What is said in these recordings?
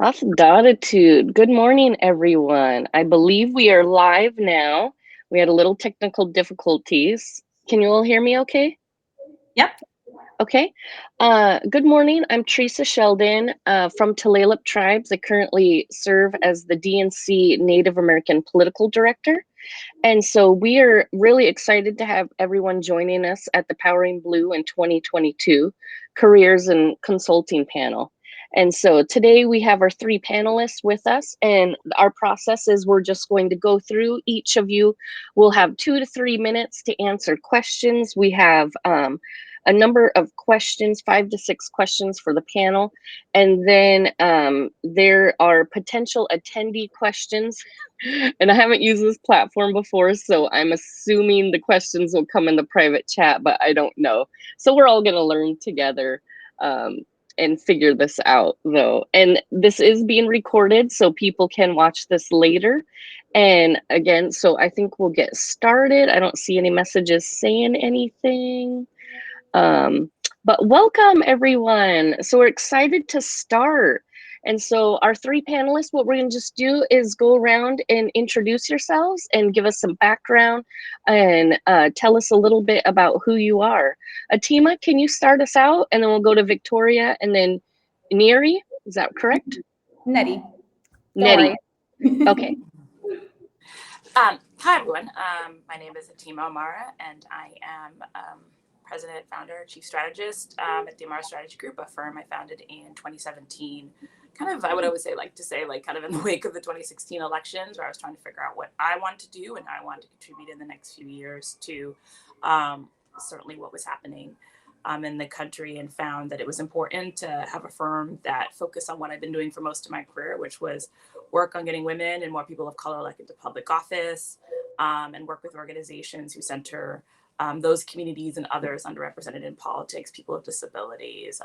Awesome gratitude. Good morning, everyone. I believe we are live now. We had a little technical difficulties. Can you all hear me okay? Yep. Okay. Good morning. I'm Theresa Sheldon from Tulalip Tribes. I currently serve as the DNC Native American Political Director. And so we are really excited to have everyone joining us at the Powering Blue in 2022 Careers and Consulting panel. And so today we have our three panelists with us, and our process is we're just going to go through. Each of you will have 2 to 3 minutes to answer questions. We have a number of questions, 5 to 6 questions for the panel. And then there are potential attendee questions. And I haven't used this platform before, so I'm assuming the questions will come in the private chat, but I don't know. So we're all going to learn together and figure this out, though. And this is being recorded, so people can watch this later. And again, so I think we'll get started. I don't see any messages saying anything. But welcome, everyone. So we're excited to start. And so our three panelists, what we're going to just do is go around and introduce yourselves and give us some background and tell us a little bit about who you are. Atima, can you start us out? And then we'll go to Victoria and then Neri. Is that correct? Nettie. Nettie. Okay. Hi, everyone. My name is Atima Amara, and I am President, Founder, Chief Strategist at the Amara Strategy Group, a firm I founded in 2017. Kind of, I would always like to say, kind of in the wake of the 2016 elections, where I was trying to figure out what I want to do and how I want to contribute in the next few years to certainly what was happening in the country, and found that it was important to have a firm that focused on what I've been doing for most of my career, which was work on getting women and more people of color elected to public office, and work with organizations who center those communities and others underrepresented in politics, people with disabilities,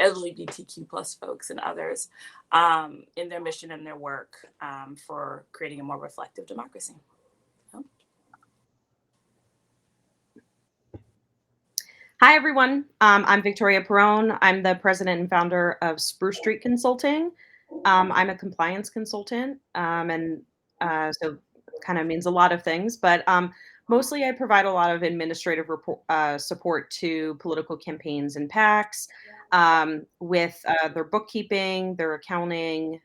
LGBTQ plus folks and others in their mission and their work for creating a more reflective democracy. Hi, everyone. I'm Victoria Perrone. I'm the president and founder of Spruce Street Consulting. I'm a compliance consultant, and so kind of means a lot of things, but mostly I provide a lot of administrative support to political campaigns and PACs with their bookkeeping, their accounting,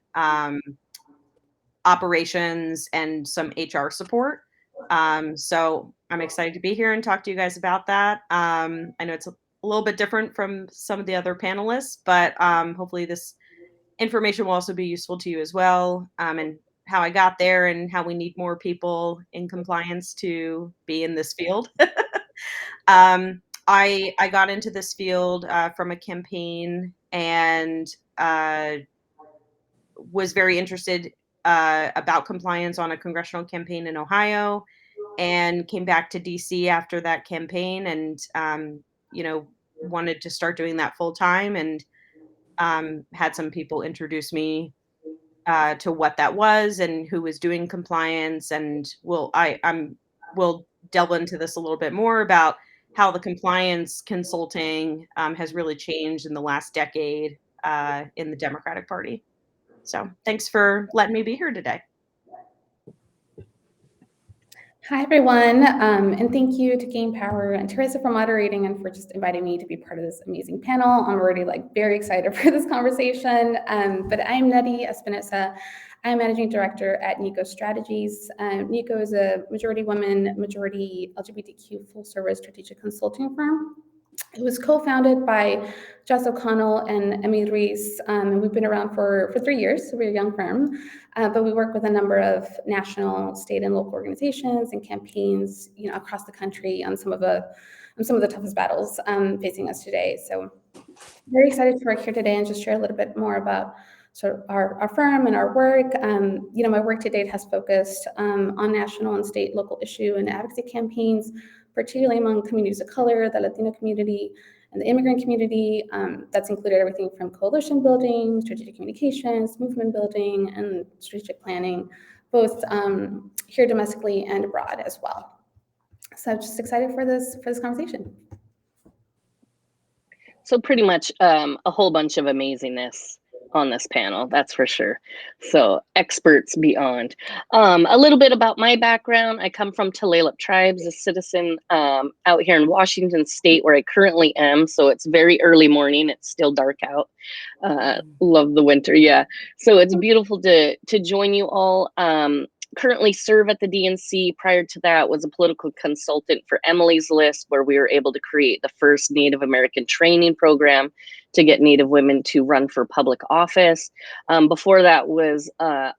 operations, and some HR support. So I'm excited to be here and talk to you guys about that. I know it's a little bit different from some of the other panelists, but hopefully this information will also be useful to you as well, and how I got there and how we need more people in compliance to be in this field. I got into this field from a campaign and was very interested about compliance on a congressional campaign in Ohio, and came back to DC after that campaign, and wanted to start doing that full time, and had some people introduce me to what that was and who was doing compliance, and we'll delve into this a little bit more about how the compliance consulting has really changed in the last decade in the Democratic Party. So thanks for letting me be here today. Hi, everyone, and thank you to Gain Power and Theresa for moderating and for just inviting me to be part of this amazing panel. I'm already very excited for this conversation, but I'm Nettie Espinosa. I'm Managing Director at NICO Strategies. NICO is a majority women, majority LGBTQ full-service strategic consulting firm. It was co-founded by Jess O'Connell and Emmy Reese, and we've been around for 3 years, so we're a young firm, but we work with a number of national, state, and local organizations and campaigns, across the country on some of the toughest battles facing us today. So very excited to work here today and just share a little bit more about sort of our firm and our work. My work to date has focused on national and state local issue and advocacy campaigns, particularly among communities of color, the Latino community, and the immigrant community. That's included everything from coalition building, strategic communications, movement building, and strategic planning, both here domestically and abroad as well. So I'm just excited for this conversation. So pretty much a whole bunch of amazingness on this panel, that's for sure. So experts beyond. A little bit about my background. I come from Tulalip Tribes, a citizen out here in Washington State where I currently am. So it's very early morning. It's still dark out. Love the winter. Yeah. So it's beautiful to join you all. Currently serve at the DNC. Prior to that, was a political consultant for Emily's List, where we were able to create the first Native American training program to get Native women to run for public office. Before that, was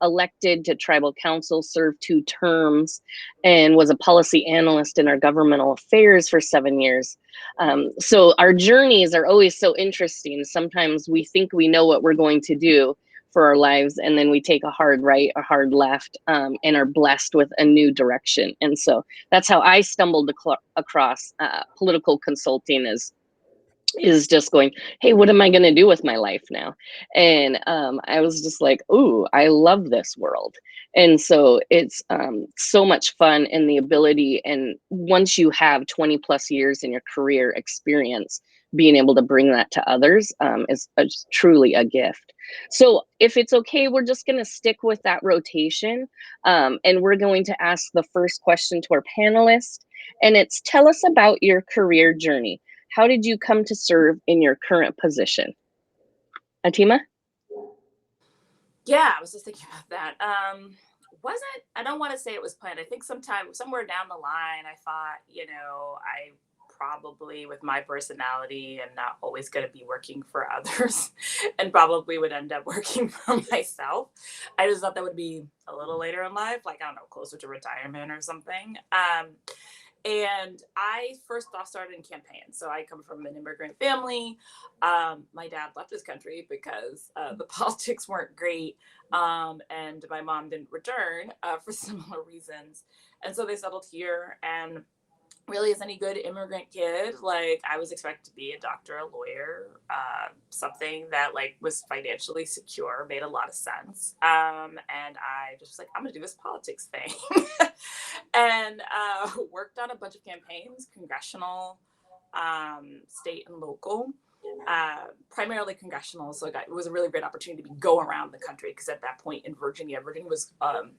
elected to tribal council, served 2 terms, and was a policy analyst in our governmental affairs for 7 years. So our journeys are always so interesting. Sometimes we think we know what we're going to do for our lives, and then we take a hard right, a hard left, and are blessed with a new direction. And so that's how I stumbled across political consulting, is just going, hey, what am I going to do with my life now? And I was just like, ooh, I love this world. And so it's so much fun, and the ability, and once you have 20 plus years in your career experience, being able to bring that to others is truly a gift. So if it's okay, we're just going to stick with that rotation, and we're going to ask the first question to our panelists, and it's, tell us about your career journey. How did you come to serve in your current position? Atima? Yeah, I was just thinking about that. I don't want to say it was planned. I think somewhere down the line, I thought, I probably, with my personality, am not always going to be working for others and probably would end up working for myself. I just thought that would be a little later in life, like, I don't know, closer to retirement or something. And I first off started in campaigns. So I come from an immigrant family. My dad left this country because the politics weren't great. And my mom didn't return for similar reasons. And so they settled here. And really, as any good immigrant kid, like, I was expected to be a doctor, a lawyer, something that, like, was financially secure, made a lot of sense. And I just was like, I'm gonna do this politics thing. And worked on a bunch of campaigns, congressional, state and local, primarily congressional. So it was a really great opportunity to go around the country, because at that point in Virginia was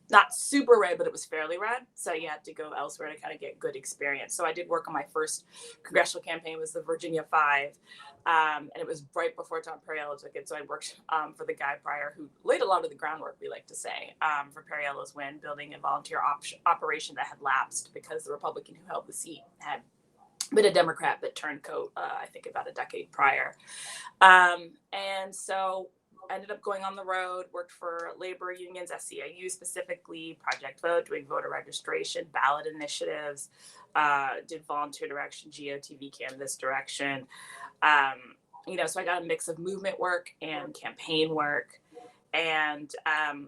not super red, but it was fairly red. So you had to go elsewhere to kind of get good experience. So I did work on my first congressional campaign, was the Virginia 5. And it was right before Tom Perrone took it. So I worked for the guy prior who laid a lot of the groundwork, we like to say, for Perrone's win, building a volunteer operation that had lapsed because the Republican who held the seat had been a Democrat that turned coat, I think about a decade prior. And so I ended up going on the road, worked for labor unions, SEIU specifically, Project Vote, doing voter registration, ballot initiatives, did volunteer direction, GOTV canvas direction. So I got a mix of movement work and campaign work. And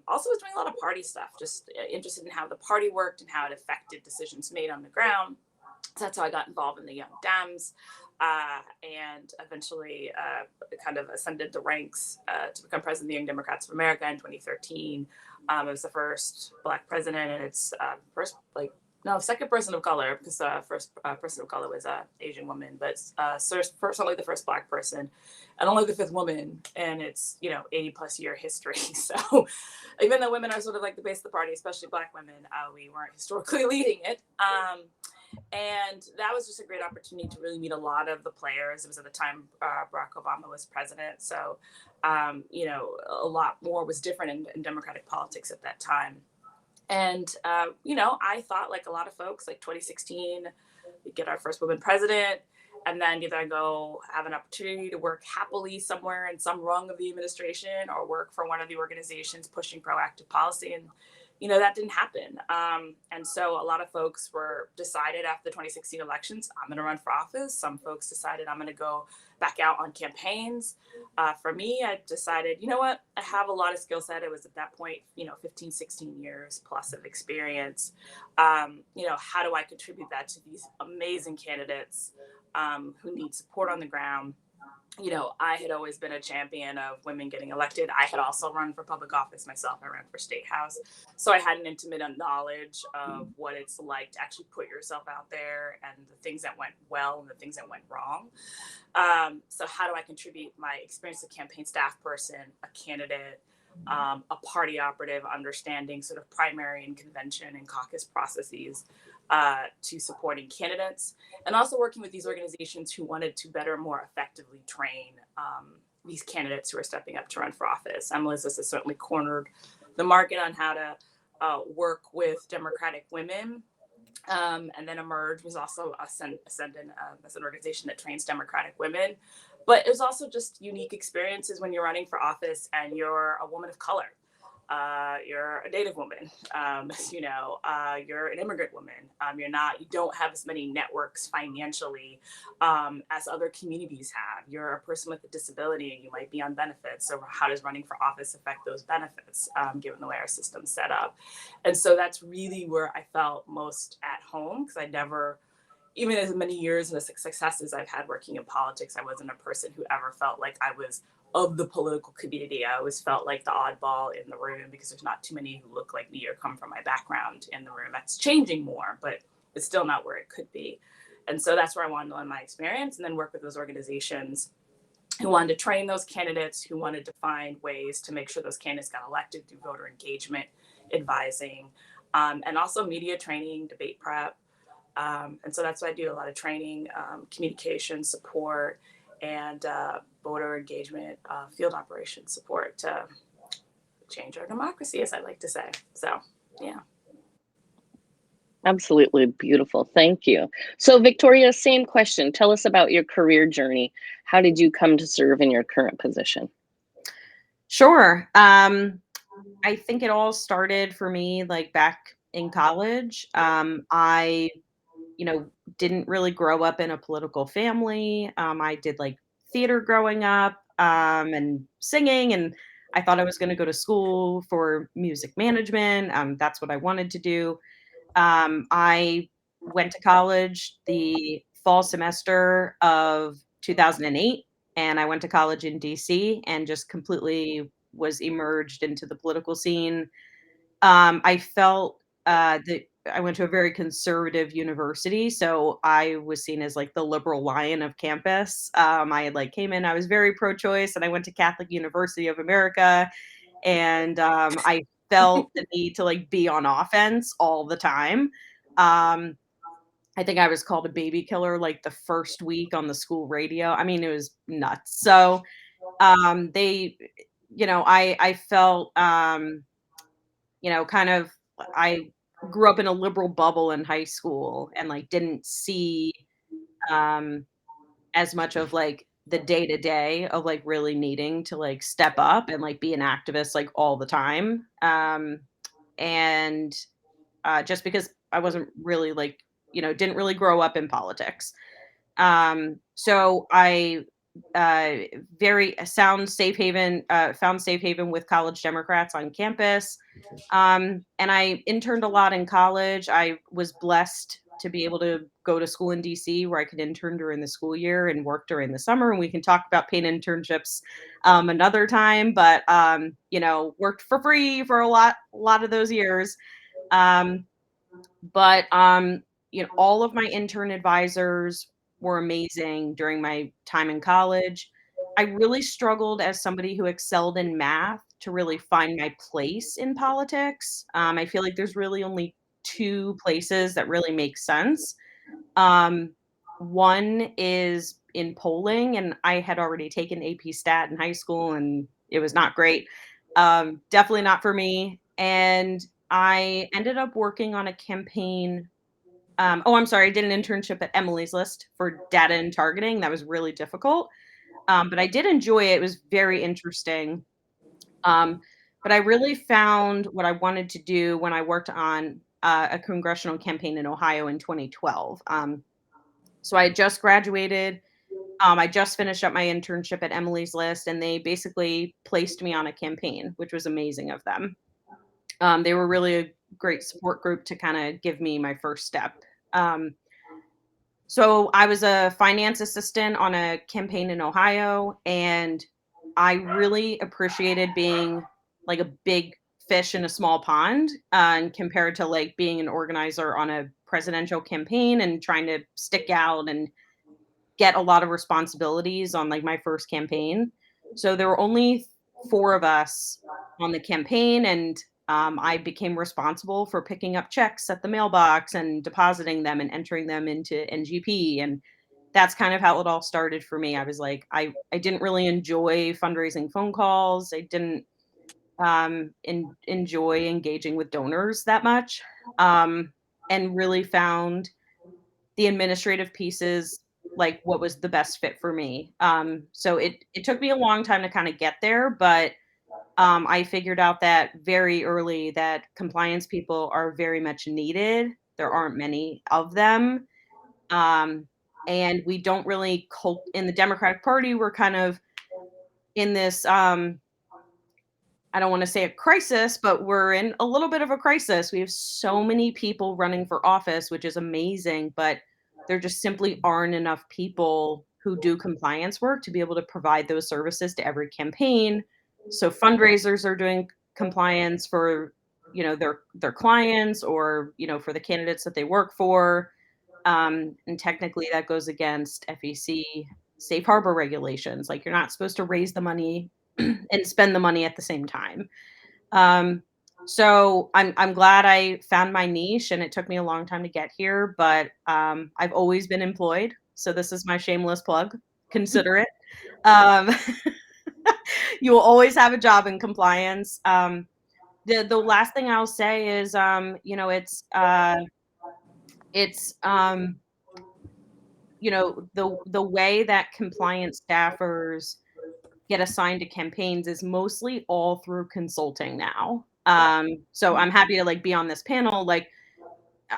also was doing a lot of party stuff, just interested in how the party worked and how it affected decisions made on the ground. So that's how I got involved in the Young Dems, and eventually kind of ascended the ranks to become president of the Young Democrats of America in 2013. It was the first Black president, and it's second person of color, because first person of color was an Asian woman, but only the first Black person, and only the 5th woman, and it's 80 plus year history. So even though women are sort of like the base of the party, especially Black women, we weren't historically leading it. And that was just a great opportunity to really meet a lot of the players. It was at the time Barack Obama was president. So, a lot more was different in Democratic politics at that time. And, I thought, like a lot of folks, like 2016, we get our first woman president, and then either I go have an opportunity to work happily somewhere in some rung of the administration, or work for one of the organizations pushing proactive policy. And that didn't happen. And so a lot of folks were decided after the 2016 elections, I'm going to run for office. Some folks decided I'm going to go back out on campaigns. For me, I decided, you know what, I have a lot of skill set. It was at that point, 15, 16 years plus of experience. How do I contribute that to these amazing candidates who need support on the ground? I had always been a champion of women getting elected. I had also run for public office myself. I ran for state house. So I had an intimate knowledge of what it's like to actually put yourself out there and the things that went well and the things that went wrong. So how do I contribute my experience as a campaign staff person, a candidate, a party operative, understanding sort of primary and convention and caucus processes to supporting candidates, and also working with these organizations who wanted to better, more effectively train these candidates who are stepping up to run for office. Melissa's has certainly cornered the market on how to work with Democratic women. And then Emerge was also Ascendant as an organization that trains Democratic women. But it was also just unique experiences when you're running for office and you're a woman of color. You're a Native woman, you're an immigrant woman. You don't have as many networks financially as other communities have. You're a person with a disability and you might be on benefits. So how does running for office affect those benefits, given the way our system's set up? And so that's really where I felt most at home, because I never, even as many years and the successes I've had working in politics, I wasn't a person who ever felt like I was of the political community. I always felt like the oddball in the room because there's not too many who look like me or come from my background in the room. That's changing more, but it's still not where it could be. And so that's where I wanted to learn my experience and then work with those organizations who wanted to train those candidates, who wanted to find ways to make sure those candidates got elected through voter engagement, advising, and also media training, debate prep. And so that's why I do a lot of training, communication support, and voter engagement, field operations support to change our democracy, as I like to say. So, yeah. Absolutely beautiful. Thank you. So Victoria, same question. Tell us about your career journey. How did you come to serve in your current position? Sure. I think it all started for me like back in college. I didn't really grow up in a political family. I did like theater growing up, and singing, and I thought I was going to go to school for music management. That's what I wanted to do. I went to college the fall semester of 2008, and I went to college in DC and just completely was immersed into the political scene. I felt that I went to a very conservative university, so I was seen as like the liberal lion of campus. I had like came in, I was very pro-choice, and I went to Catholic University of America, and I felt the need to like be on offense all the time. Um, I think I was called a baby killer like the first week on the school radio. I mean, it was nuts. So they, I felt kind of I grew up in a liberal bubble in high school and like didn't see um as much of like the day to day of like really needing to like step up and like be an activist like all the time. And just because I wasn't really like, didn't really grow up in politics. So I uh, very sound safe haven, found safe haven with college Democrats on campus. And I interned a lot in college. I was blessed to be able to go to school in DC where I could intern during the school year and work during the summer. And we can talk about paid internships another time, but worked for free for a lot of those years. Um, but all of my intern advisors were amazing during my time in college. I really struggled as somebody who excelled in math to really find my place in politics. I feel like there's really only two places that really make sense. Um, One is in polling, and I had already taken AP Stat in high school, and it was not great. Definitely not for me. And I ended up working on a campaign. I'm sorry, I did an internship at Emily's List for data and targeting. That was really difficult, but I did enjoy it. It was very interesting. Um, but I really found what I wanted to do when I worked on a congressional campaign in Ohio in 2012. So I had just graduated. I just finished up my internship at Emily's List, and they basically placed me on a campaign, which was amazing of them. They were really a great support group to kind of give me my first step. Um, So I was a finance assistant on a campaign in Ohio, and I really appreciated being like a big fish in a small pond, and compared to like being an organizer on a presidential campaign and trying to stick out and get a lot of responsibilities on like my first campaign. So there were only 4 of us on the campaign, and I became responsible for picking up checks at the mailbox and depositing them and entering them into NGP. And that's kind of how it all started for me. I was like, I didn't really enjoy fundraising phone calls. I didn't enjoy engaging with donors that much, and really found the administrative pieces like what was the best fit for me. So it took me a long time to kind of get there, but I figured out that very early that compliance people are very much needed. There aren't many of them. Um, and we don't really in the Democratic Party, we're kind of in this I don't want to say a crisis, but we're in a little bit of a crisis. We have so many people running for office, which is amazing, but there just simply aren't enough people who do compliance work to be able to provide those services to every campaign. So fundraisers are doing compliance for, their clients, or, for the candidates that they work for. And technically that goes against FEC safe harbor regulations. Like, you're not supposed to raise the money and spend the money at the same time. Um, so I'm glad I found my niche, and it took me a long time to get here, but I've always been employed. So this is my shameless plug. Consider it. Um, you will always have a job in compliance. The last thing I'll say is, it's the way that compliance staffers get assigned to campaigns is mostly all through consulting now. So I'm happy to like be on this panel. Like,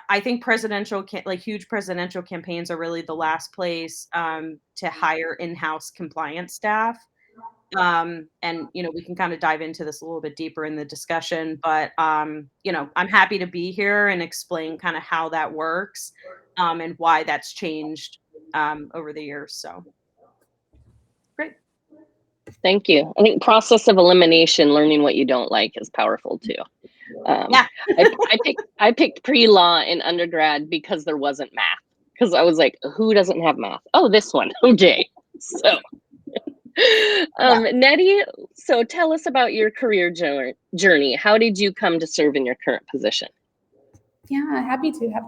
I think huge presidential campaigns are really the last place to hire in-house compliance staff. And we can kind of dive into this a little bit deeper in the discussion, but I'm happy to be here and explain kind of how that works, and why that's changed over the years. So great. Thank you. I think process of elimination, learning what you don't like, is powerful too. Yeah. I picked pre-law in undergrad because there wasn't math. Because I was like, who doesn't have math? Oh, this one. Okay. So, Nettie, so tell us about your career journey. How did you come to serve in your current position? Yeah, happy to. Similar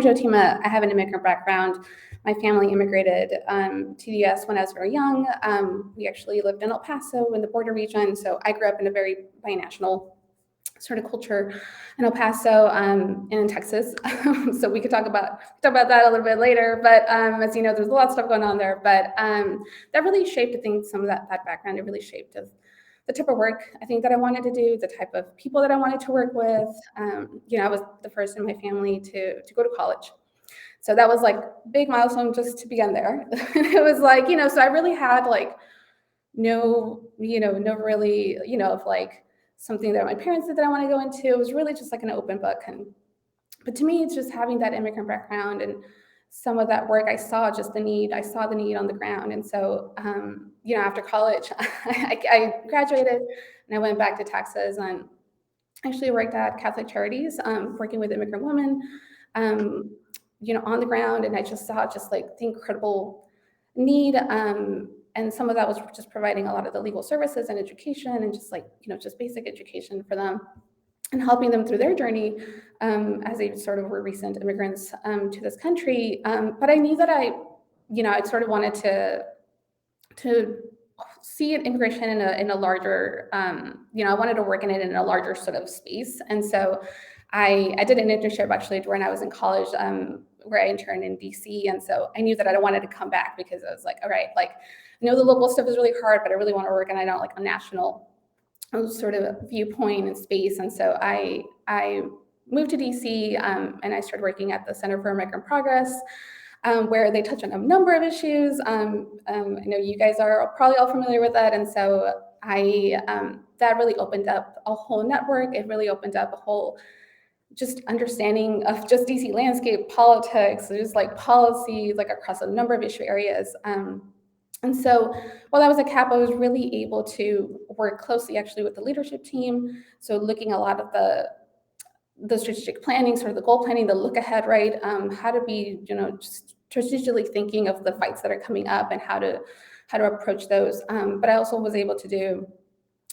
to Otima, I have an immigrant background. My family immigrated to the US when I was very young. We actually lived in El Paso in the border region. So I grew up in a very binational sort of culture in El Paso and in Texas. So we could talk about that a little bit later. But as you know, there's a lot of stuff going on there. But that really shaped, I think, some of that background. It really shaped the type of work I think that I wanted to do, the type of people that I wanted to work with. I was the first in my family to go to college. So that was like big milestone just to begin there. It was like, so I really had like no really, of like something that my parents did that I want to go into. It was really just like an open book. But to me, it's just having that immigrant background and some of that work, I saw the need on the ground. And so, after college, I graduated and I went back to Texas and actually worked at Catholic Charities, working with immigrant women, on the ground. And I just saw like the incredible need. And some of that was just providing a lot of the legal services and education and just like, just basic education for them and helping them through their journey as they sort of were recent immigrants to this country. But I knew that I sort of wanted to see immigration in a larger, I wanted to work in it in a larger sort of space. And so I did an internship actually when I was in college, where I interned in DC. And so I knew that I wanted to come back because I was like, all right, like I know the local stuff is really hard, but I really want to work and I don't like a national sort of viewpoint and space. And so I moved to DC and I started working at the Center for Immigrant Progress, where they touch on a number of issues. I know you guys are probably all familiar with that. And so that really opened up a whole network. It really opened up a whole just understanding of just DC landscape, politics, just like policies, like across a number of issue areas. And so while I was at CAP, I was really able to work closely actually with the leadership team. So looking a lot of the strategic planning, sort of the goal planning, the look ahead, right? How to be, just strategically thinking of the fights that are coming up and how to approach those. But I also was able to do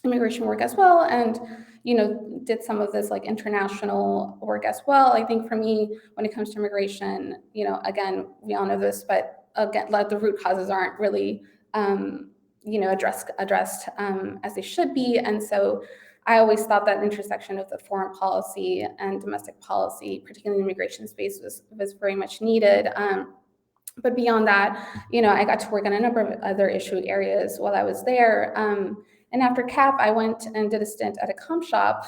immigration work as well, and did some of this like international work as well. I think for me, when it comes to immigration, again, we all know this, but again, like the root causes aren't really addressed as they should be. And so I always thought that intersection of the foreign policy and domestic policy, particularly in the immigration space, was very much needed. But beyond that, I got to work on a number of other issue areas while I was there. And after CAP, I went and did a stint at a comp shop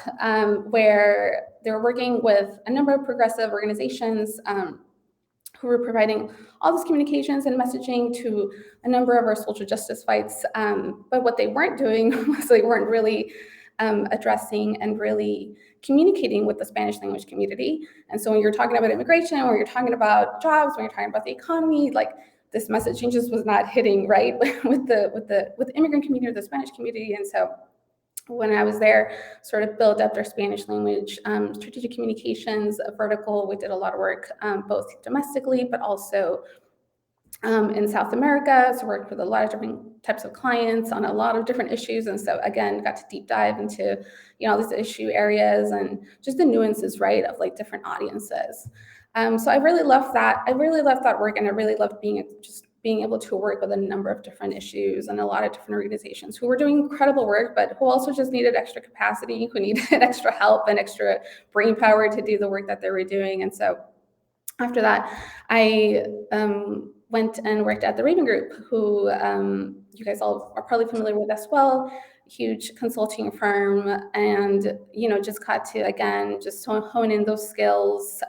where they were working with a number of progressive organizations who were providing all this communications and messaging to a number of our social justice fights. But what they weren't doing was they weren't really addressing and really communicating with the Spanish language community. And so when you're talking about immigration, when you're talking about jobs, when you're talking about the economy, like this messaging just was not hitting right with the immigrant community or the Spanish community. And so when I was there, sort of built up their Spanish language strategic communications vertical. We did a lot of work both domestically, but also in South America. So worked with a lot of different types of clients on a lot of different issues. And so again, got to deep dive into, these issue areas and just the nuances, right, of like different audiences. So I really loved that. I really loved that work, and I really loved being able to work with a number of different issues and a lot of different organizations who were doing incredible work, but who also just needed extra capacity, who needed extra help and extra brain power to do the work that they were doing. And so after that, I went and worked at the Raven Group, who you guys all are probably familiar with as well, huge consulting firm, and just got to, again, just hone in those skills,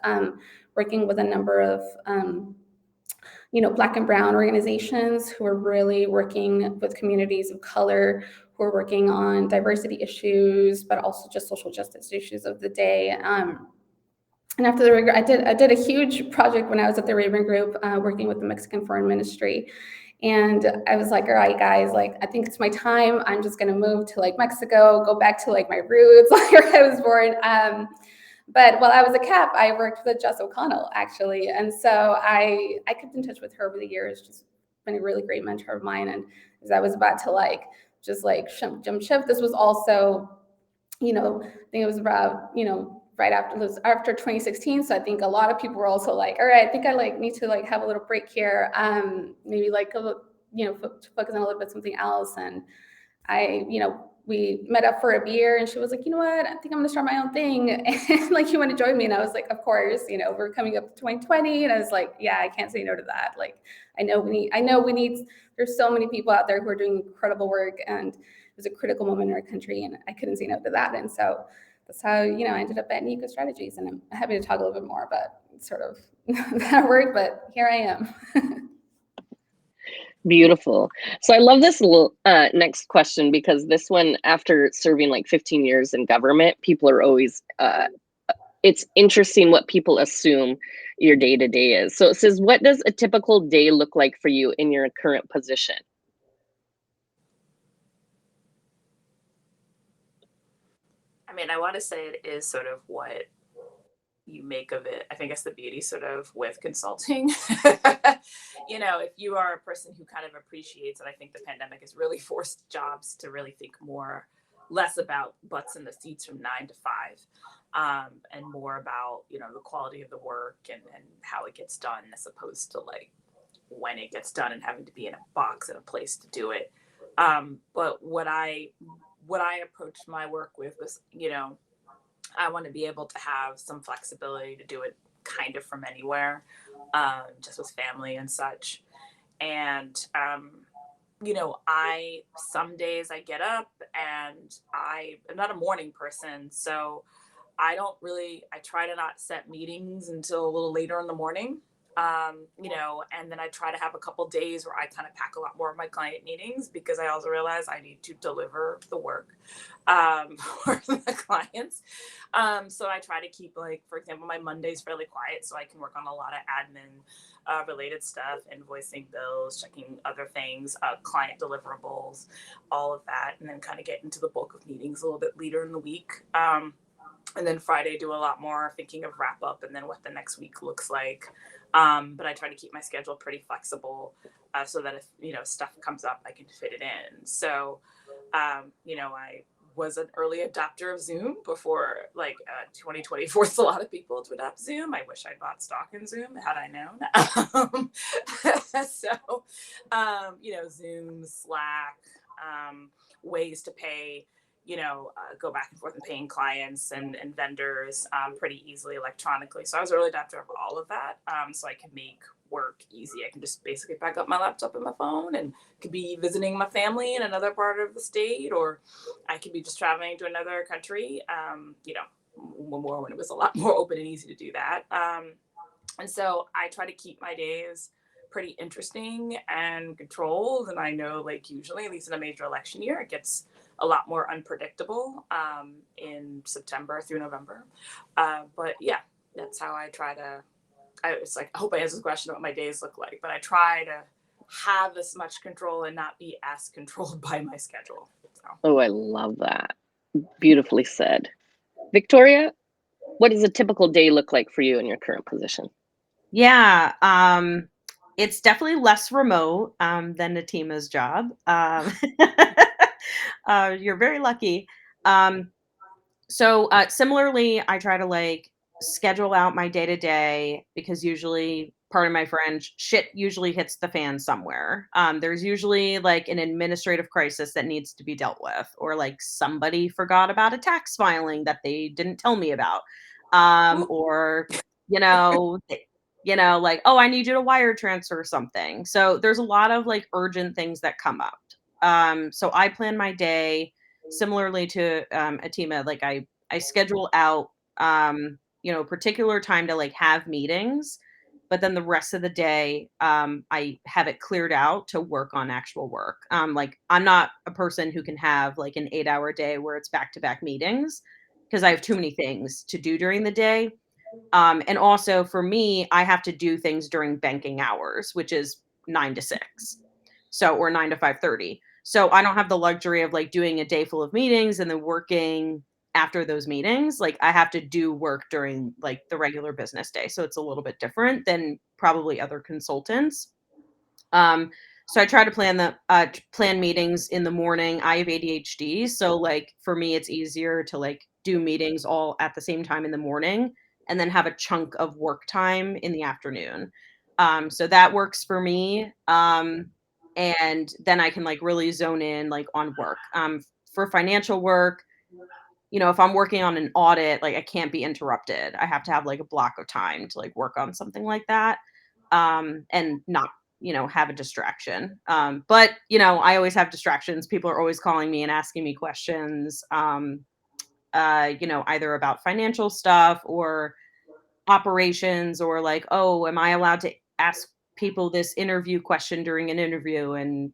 working with a number of Black and Brown organizations who are really working with communities of color, who are working on diversity issues, but also just social justice issues of the day. And after the I did a huge project when I was at the Raven Group, working with the Mexican Foreign Ministry. And I was like, all right, guys, like, I think it's my time. I'm just going to move to like Mexico, go back to like my roots, like where I was born. But while I was at CAP, I worked with Jess O'Connell, actually. And so I kept in touch with her over the years. She's been a really great mentor of mine. And as I was about to jump ship, this was also, I think it was about, right after 2016. So I think a lot of people were also like, all right, I think I need to have a little break here. Maybe focus on a little bit something else. And we met up for a beer, and she was like, you know what, I think I'm gonna start my own thing. And you want to join me? And I was like, of course, we're coming up to 2020. And I was like, yeah, I can't say no to that. Like, I know we need, there's so many people out there who are doing incredible work, and it was a critical moment in our country, and I couldn't say no to that. And so that's how, I ended up at Nico Strategies, and I'm happy to talk a little bit more about sort of that work, but here I am. Beautiful. So I love this next question, because this one, after serving like 15 years in government, people are always, it's interesting what people assume your day-to-day is. So it says, what does a typical day look like for you in your current position? I mean, I want to say it is sort of what you make of it. I think that's the beauty sort of with consulting. If you are a person who kind of appreciates it, I think the pandemic has really forced jobs to really think less about butts in the seats from 9 to 5, and more about, the quality of the work and how it gets done, as opposed to when it gets done and having to be in a box and a place to do it. But what I approached my work with was, I want to be able to have some flexibility to do it kind of from anywhere, just with family and such. And, some days I get up and I'm not a morning person. So I try to not set meetings until a little later in the morning. And then I try to have a couple days where I kind of pack a lot more of my client meetings because I also realize I need to deliver the work for the clients. So I try to keep, like, for example, my Monday's fairly quiet so I can work on a lot of admin related stuff, invoicing bills, checking other things, client deliverables, all of that, and then kind of get into the bulk of meetings a little bit later in the week. And then Friday do a lot more thinking of wrap up and then what the next week looks like. But I try to keep my schedule pretty flexible so that if stuff comes up, I can fit it in. So I was an early adopter of Zoom before 2020 forced a lot of people to adopt Zoom. I wish I'd bought stock in Zoom had I known. Zoom, Slack, ways to pay, go back and forth and paying clients and vendors pretty easily electronically. So I was an early adopter of all of that. So I can make work easy. I can just basically pack up my laptop and my phone and could be visiting my family in another part of the state, or I could be just traveling to another country, when it was a lot more open and easy to do that. And so I try to keep my days pretty interesting and controlled. And I know, like, usually, at least in a major election year, it gets a lot more unpredictable in September through November. But yeah, that's how I try to. I hope I answered the question what my days look like, but I try to have as much control and not be as controlled by my schedule. So. Oh, I love that. Beautifully said. Victoria, what does a typical day look like for you in your current position? Yeah, it's definitely less remote than Natima's job. You're very lucky. So similarly, I try to schedule out my day to day because usually, pardon my French, shit usually hits the fan somewhere. There's usually an administrative crisis that needs to be dealt with, or somebody forgot about a tax filing that they didn't tell me about, or oh, I need you to wire transfer something. So there's a lot of urgent things that come up. So I plan my day similarly to Atima. I schedule out particular time to have meetings, but then the rest of the day I have it cleared out to work on actual work. I'm not a person who can have an 8-hour day where it's back-to-back meetings because I have too many things to do during the day. And also for me, I have to do things during banking hours, which is 9 to 6. So, or 9 to 5:30. So I don't have the luxury of doing a day full of meetings and then working after those meetings. I have to do work during the regular business day. So it's a little bit different than probably other consultants. So I try to plan meetings in the morning. I have ADHD, so for me it's easier to do meetings all at the same time in the morning and then have a chunk of work time in the afternoon. So that works for me. And then I can really zone in on work. For financial work, if I'm working on an audit, I can't be interrupted. I have to have a block of time to work on something like that. And not have a distraction. But I always have distractions. People are always calling me and asking me questions, either about financial stuff or operations, or oh, am I allowed to ask people this interview question during an interview? And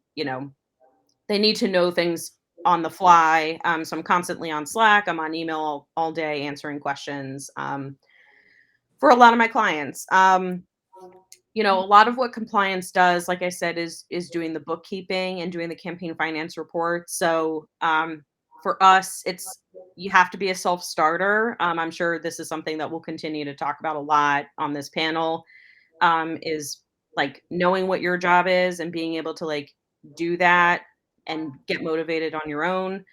they need to know things on the fly. So I'm constantly on Slack. I'm on email all day answering questions for a lot of my clients. A lot of what compliance does, like I said, is doing the bookkeeping and doing the campaign finance report. So for us, you have to be a self-starter. I'm sure this is something that we'll continue to talk about a lot on this panel, is knowing what your job is and being able to do that and get motivated on your own.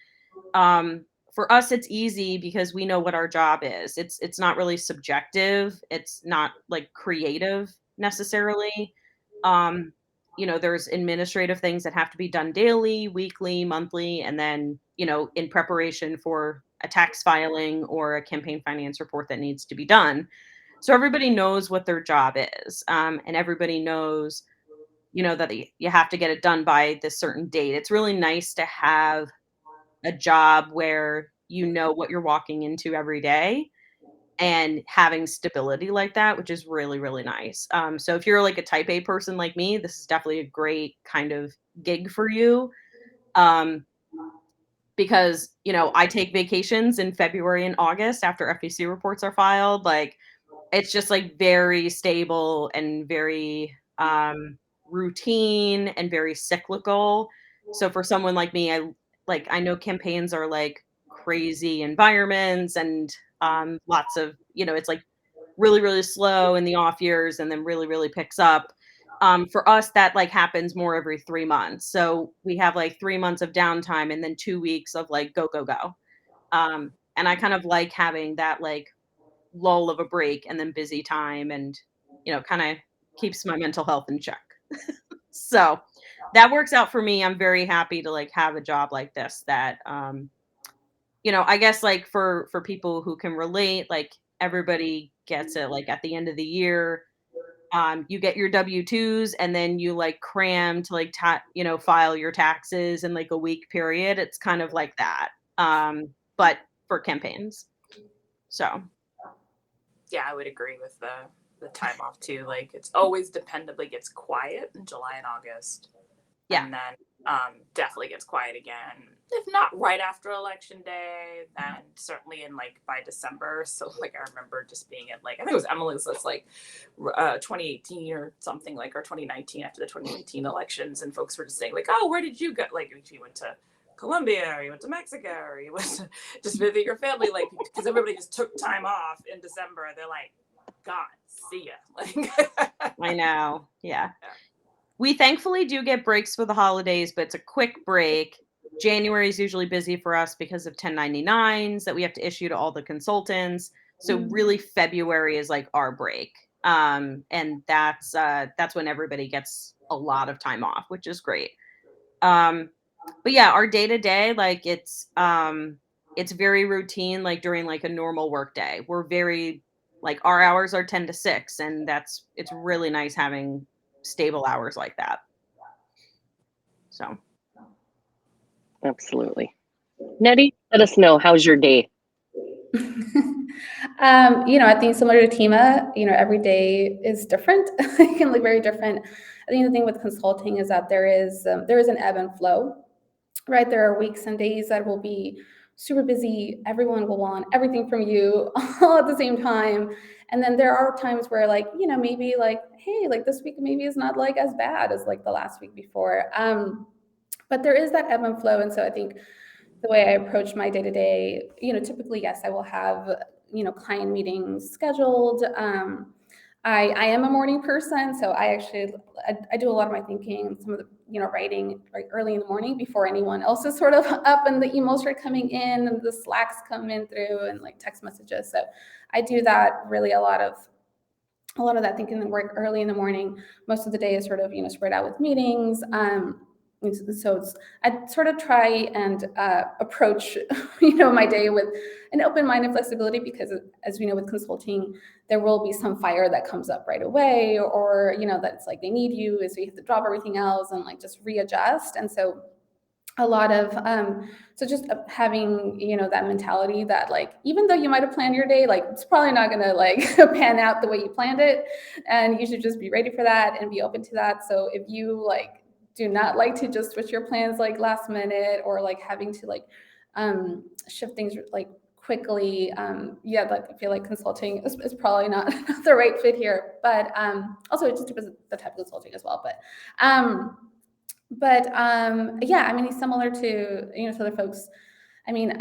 For us, it's easy because we know what our job is. It's not really subjective. It's not creative necessarily. Um, there's administrative things that have to be done daily, weekly, monthly, and then, in preparation for a tax filing or a campaign finance report that needs to be done. So everybody knows what their job is. And everybody knows, that you have to get it done by this certain date. It's really nice to have a job where you know what you're walking into every day. and having stability like that, which is really, really nice. So if you're like a type A person like me, this is definitely a great kind of gig for you. Um, because, I take vacations in February and August after FEC reports are filed. Like, it's just like very stable and very routine and very cyclical. So for someone like me, I know campaigns are like crazy environments and lots of, it's like really, really slow in the off years and then really, really picks up. For us, that like happens more every 3 months. So we have like 3 months of downtime and then 2 weeks of like go, go, go. And I kind of like having that like lull of a break and then busy time and, kind of keeps my mental health in check. So that works out for me. I'm very happy to like have a job like this that, I guess like for people who can relate, like everybody gets it like at the end of the year. You get your W-2s and then you like cram to like file your taxes in like a week period. It's kind of like that. But for campaigns. So Yeah, I would agree with the time off too. Like it's always dependably gets quiet in July and August. Yeah. And then definitely gets quiet again. If not right after election day, then certainly in like by December. So like I remember just being at like I think it was Emily's list like 2018 or something like or 2019 after the 2018 elections, and folks were just saying like, oh, where did you go? Like if you went to Colombia or you went to Mexico or you went to just visit your family, like because everybody just took time off in December. They're like, God, see ya. Like I know. Yeah. We thankfully do get breaks for the holidays, but it's a quick break. January is usually busy for us because of 1099s that we have to issue to all the consultants. So really February is like our break. And that's when everybody gets a lot of time off, which is great. But yeah, our day to day, like it's very routine, like during like a normal work day. We're very like our hours are 10 to 6, and it's really nice having stable hours like that. So Absolutely. Nettie, let us know, how's your day? I think similar to Tima, every day is different. It can look very different. I think the thing with consulting is that there is an ebb and flow, right? There are weeks and days that will be super busy. Everyone will want everything from you all at the same time. And then there are times where like, maybe like, hey, like this week maybe is not like as bad as like the last week before. But there is that ebb and flow. And so I think the way I approach my day-to-day, typically, yes, I will have, client meetings scheduled. I am a morning person, so I do a lot of my thinking, some of the, writing like early in the morning before anyone else is sort of up and the emails start coming in and the Slacks come in through and like text messages. So I do that really a lot of that thinking and work early in the morning. Most of the day is sort of, spread out with meetings. So I sort of try and approach, my day with an open mind and flexibility because, as we know, with consulting, there will be some fire that comes up right away, or that's like they need you, so you have to drop everything else and like just readjust. And so a lot of so just having that mentality that like even though you might have planned your day, like it's probably not gonna like pan out the way you planned it, and you should just be ready for that and be open to that. So if you like do not like to just switch your plans like last minute or like having to like shift things like quickly, like I feel like consulting is probably not the right fit here. But also it just depends on the type of consulting as well. Yeah, I mean, it's similar to, to other folks. I mean,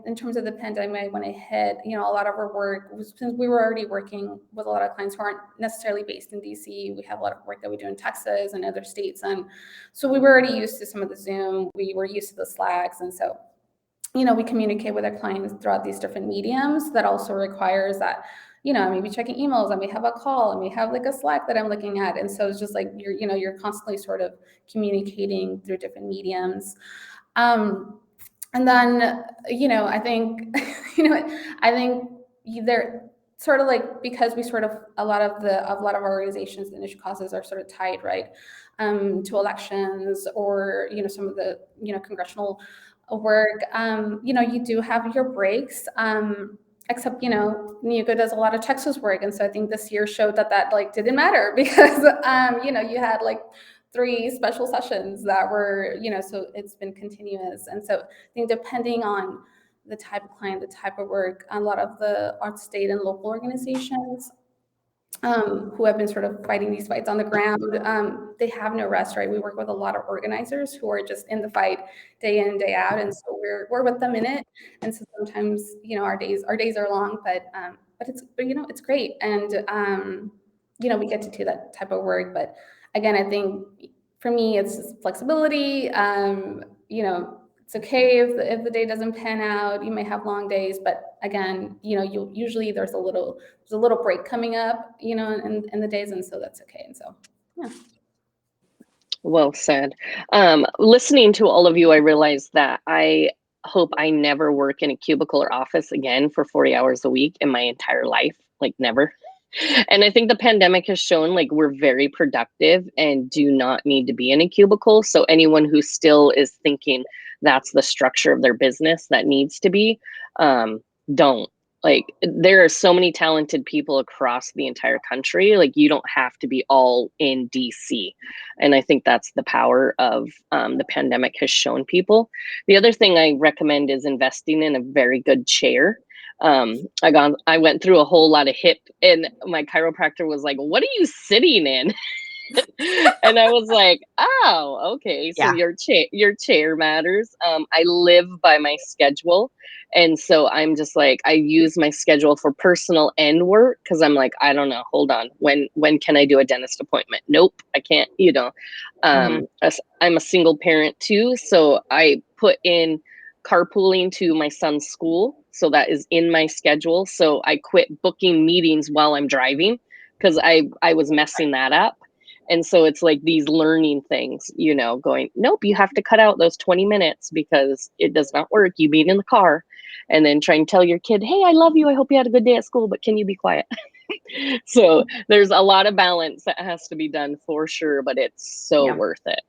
in terms of the pandemic, when it hit, a lot of our work was, since we were already working with a lot of clients who aren't necessarily based in DC, we have a lot of work that we do in Texas and other states. And so we were already used to some of the Zoom, we were used to the Slacks. And so, we communicate with our clients throughout these different mediums. That also requires that, maybe checking emails, and we have a call, and we have like a Slack that I'm looking at. And so it's just like, you're constantly sort of communicating through different mediums. And then, I think, I think they're sort of like, because we sort of, a lot of our organizations, the initial causes are sort of tied, right, to elections or, some of the, congressional work, you do have your breaks. except, Nico does a lot of Texas work. And so I think this year showed that like didn't matter because, you had like 3 special sessions that were, so it's been continuous. And so I think depending on the type of client, the type of work, a lot of the art state and local organizations who have been sort of fighting these fights on the ground, they have no rest, right? We work with a lot of organizers who are just in the fight day in, day out, and so we're with them in it. And so sometimes, our days are long, but it's great, and we get to do that type of work. But again, I think for me, it's just flexibility. It's okay if the day doesn't pan out. You may have long days, but again, you usually there's a little break coming up, in the days, and so that's okay. And so, yeah. Well said. Listening to all of you, I realized that I hope I never work in a cubicle or office again for 40 hours a week in my entire life, like never. And I think the pandemic has shown like we're very productive and do not need to be in a cubicle. So anyone who still is thinking that's the structure of their business that needs to be, don't. Like there are so many talented people across the entire country. Like you don't have to be all in DC. And I think that's the power of the pandemic has shown people. The other thing I recommend is investing in a very good chair. I went through a whole lot of hip, and my chiropractor was like, "What are you sitting in?" And I was like, "Oh, okay. So Yeah. your chair matters." I live by my schedule, and so I'm just like I use my schedule for personal and work because I'm like I don't know. Hold on, when can I do a dentist appointment? Nope, I can't. I'm a single parent too, so I put in carpooling to my son's school, so that is in my schedule. So I quit booking meetings while I'm driving because I was messing that up. And so it's like these learning things, going, nope, you have to cut out those 20 minutes because it does not work. You meet in the car and then try and tell your kid, hey, I love you. I hope you had a good day at school, but can you be quiet? So there's a lot of balance that has to be done for sure, but it's so worth it.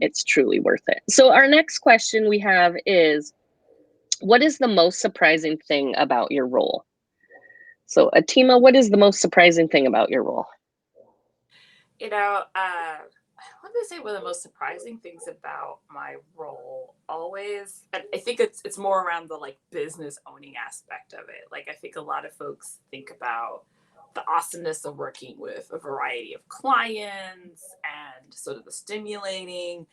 It's truly worth it. So our next question we have is, what is the most surprising thing about your role? So Atima, what is the most surprising thing about your role? Let me say one of the most surprising things about my role always, I think it's more around the like business owning aspect of it. Like I think a lot of folks think about the awesomeness of working with a variety of clients and sort of the stimulating,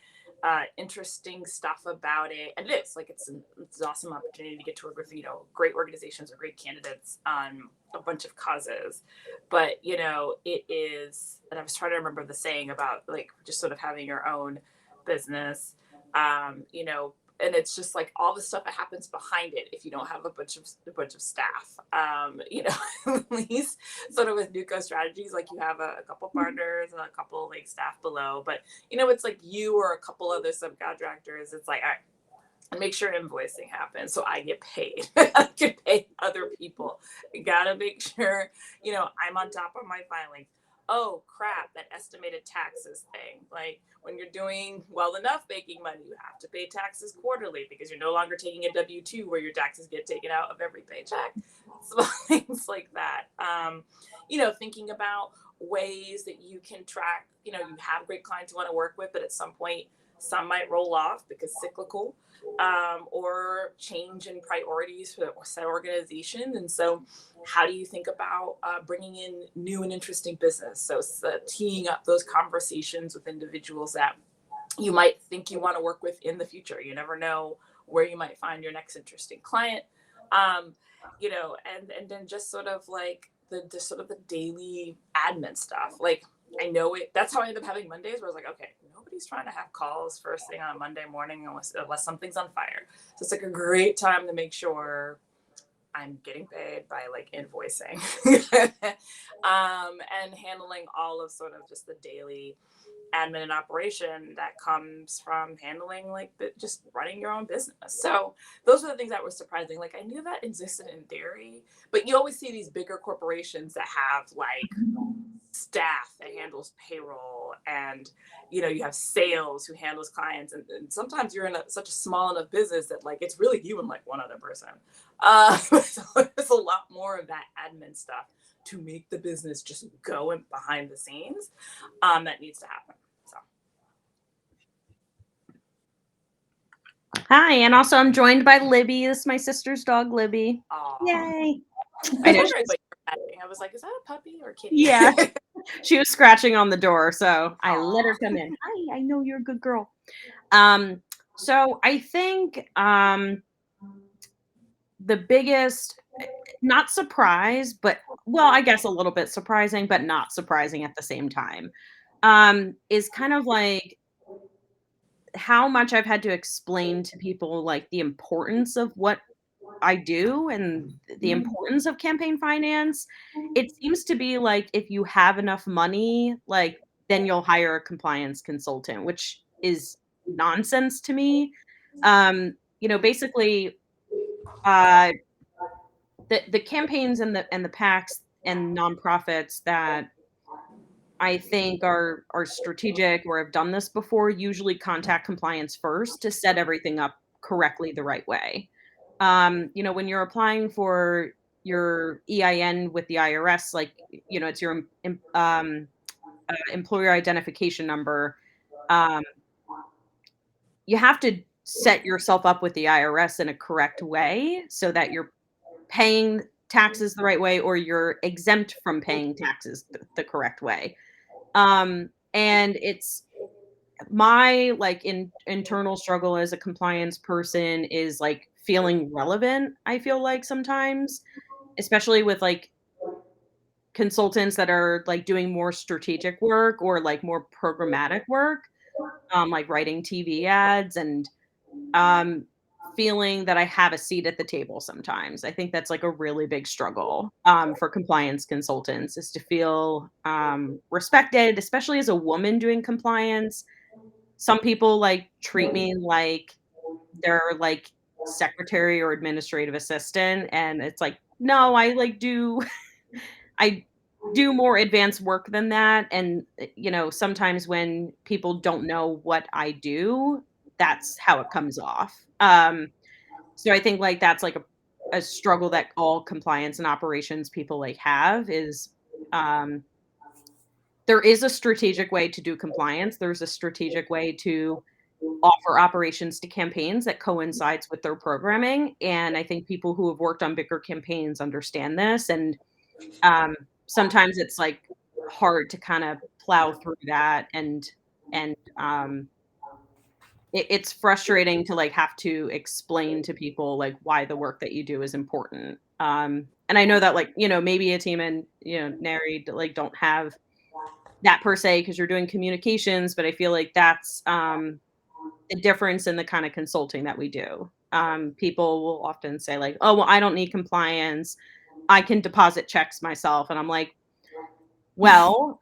interesting stuff about it. And it is like it's an awesome opportunity to get to work with great organizations or great candidates on a bunch of causes. But it is, and I was trying to remember the saying about like just sort of having your own business, and it's just like all the stuff that happens behind it if you don't have a bunch of staff. At least sort of with Nuco strategies, like you have a couple partners and a couple like staff below, but it's like you or a couple other subcontractors. It's like, all right, and make sure invoicing happens so I get paid. I can pay other people. You gotta make sure, I'm on top of my filings. Oh crap, that estimated taxes thing. Like when you're doing well enough making money, you have to pay taxes quarterly because you're no longer taking a W-2 where your taxes get taken out of every paycheck. So things like that. Thinking about ways that you can track, you have great clients you want to work with, but at some point some might roll off because cyclical, or change in priorities for said organization. And so how do you think about bringing in new and interesting business? So teeing up those conversations with individuals that you might think you want to work with in the future. You never know where you might find your next interesting client. And then just sort of like the sort of the daily admin stuff. Like I know that's how I end up having Mondays where I was like, okay, nobody's trying to have calls first thing on a Monday morning unless something's on fire. So it's like a great time to make sure I'm getting paid by like invoicing, and handling all of sort of just the daily admin and operation that comes from handling like just running your own business. So those are the things that were surprising. Like I knew that existed in dairy, but you always see these bigger corporations that have like staff that handles payroll, and you have sales who handles clients, and sometimes you're in such a small enough business that like it's really you and like one other person. So there's a lot more of that admin stuff to make the business just go in behind the scenes that needs to happen. So Hi, and also I'm joined by Libby. This is my sister's dog, Libby. Yay! I know. I was like, is that a puppy or a kitty? Yeah. She was scratching on the door, so I let her come in. Hi, I know you're a good girl. So I think the biggest, not surprise, but well, I guess a little bit surprising, but not surprising at the same time, is kind of like how much I've had to explain to people like the importance of what I do and the importance of campaign finance. It seems to be like if you have enough money, like then you'll hire a compliance consultant, which is nonsense to me. Basically, uh, the campaigns and the PACs and nonprofits that I think are strategic or have done this before usually contact compliance first to set everything up correctly the right way. When you're applying for your EIN with the IRS, like it's your employer identification number. You have to set yourself up with the IRS in a correct way so that you're paying taxes the right way or you're exempt from paying taxes the correct way. And it's my like internal struggle as a compliance person is like feeling relevant. I feel like sometimes, especially with like consultants that are like doing more strategic work or like more programmatic work, like writing TV ads and um, feeling that I have a seat at the table sometimes. I think that's like a really big struggle for compliance consultants is to feel respected, especially as a woman doing compliance. Some people like treat me like they're like secretary or administrative assistant, and it's like, no, I like do I do more advanced work than that. And sometimes when people don't know what I do, that's how it comes off. So I think like that's like a struggle that all compliance and operations people like have is um there is a strategic way to do compliance. There's a strategic way to offer operations to campaigns that coincides with their programming. And I think people who have worked on bigger campaigns understand this. And sometimes it's like hard to kind of plow through that and it's frustrating to like have to explain to people like why the work that you do is important. And I know that like, maybe a team and, Nary like don't have that per se because you're doing communications, but I feel like that's the difference in the kind of consulting that we do. People will often say like, oh, well, I don't need compliance. I can deposit checks myself. And I'm like, well,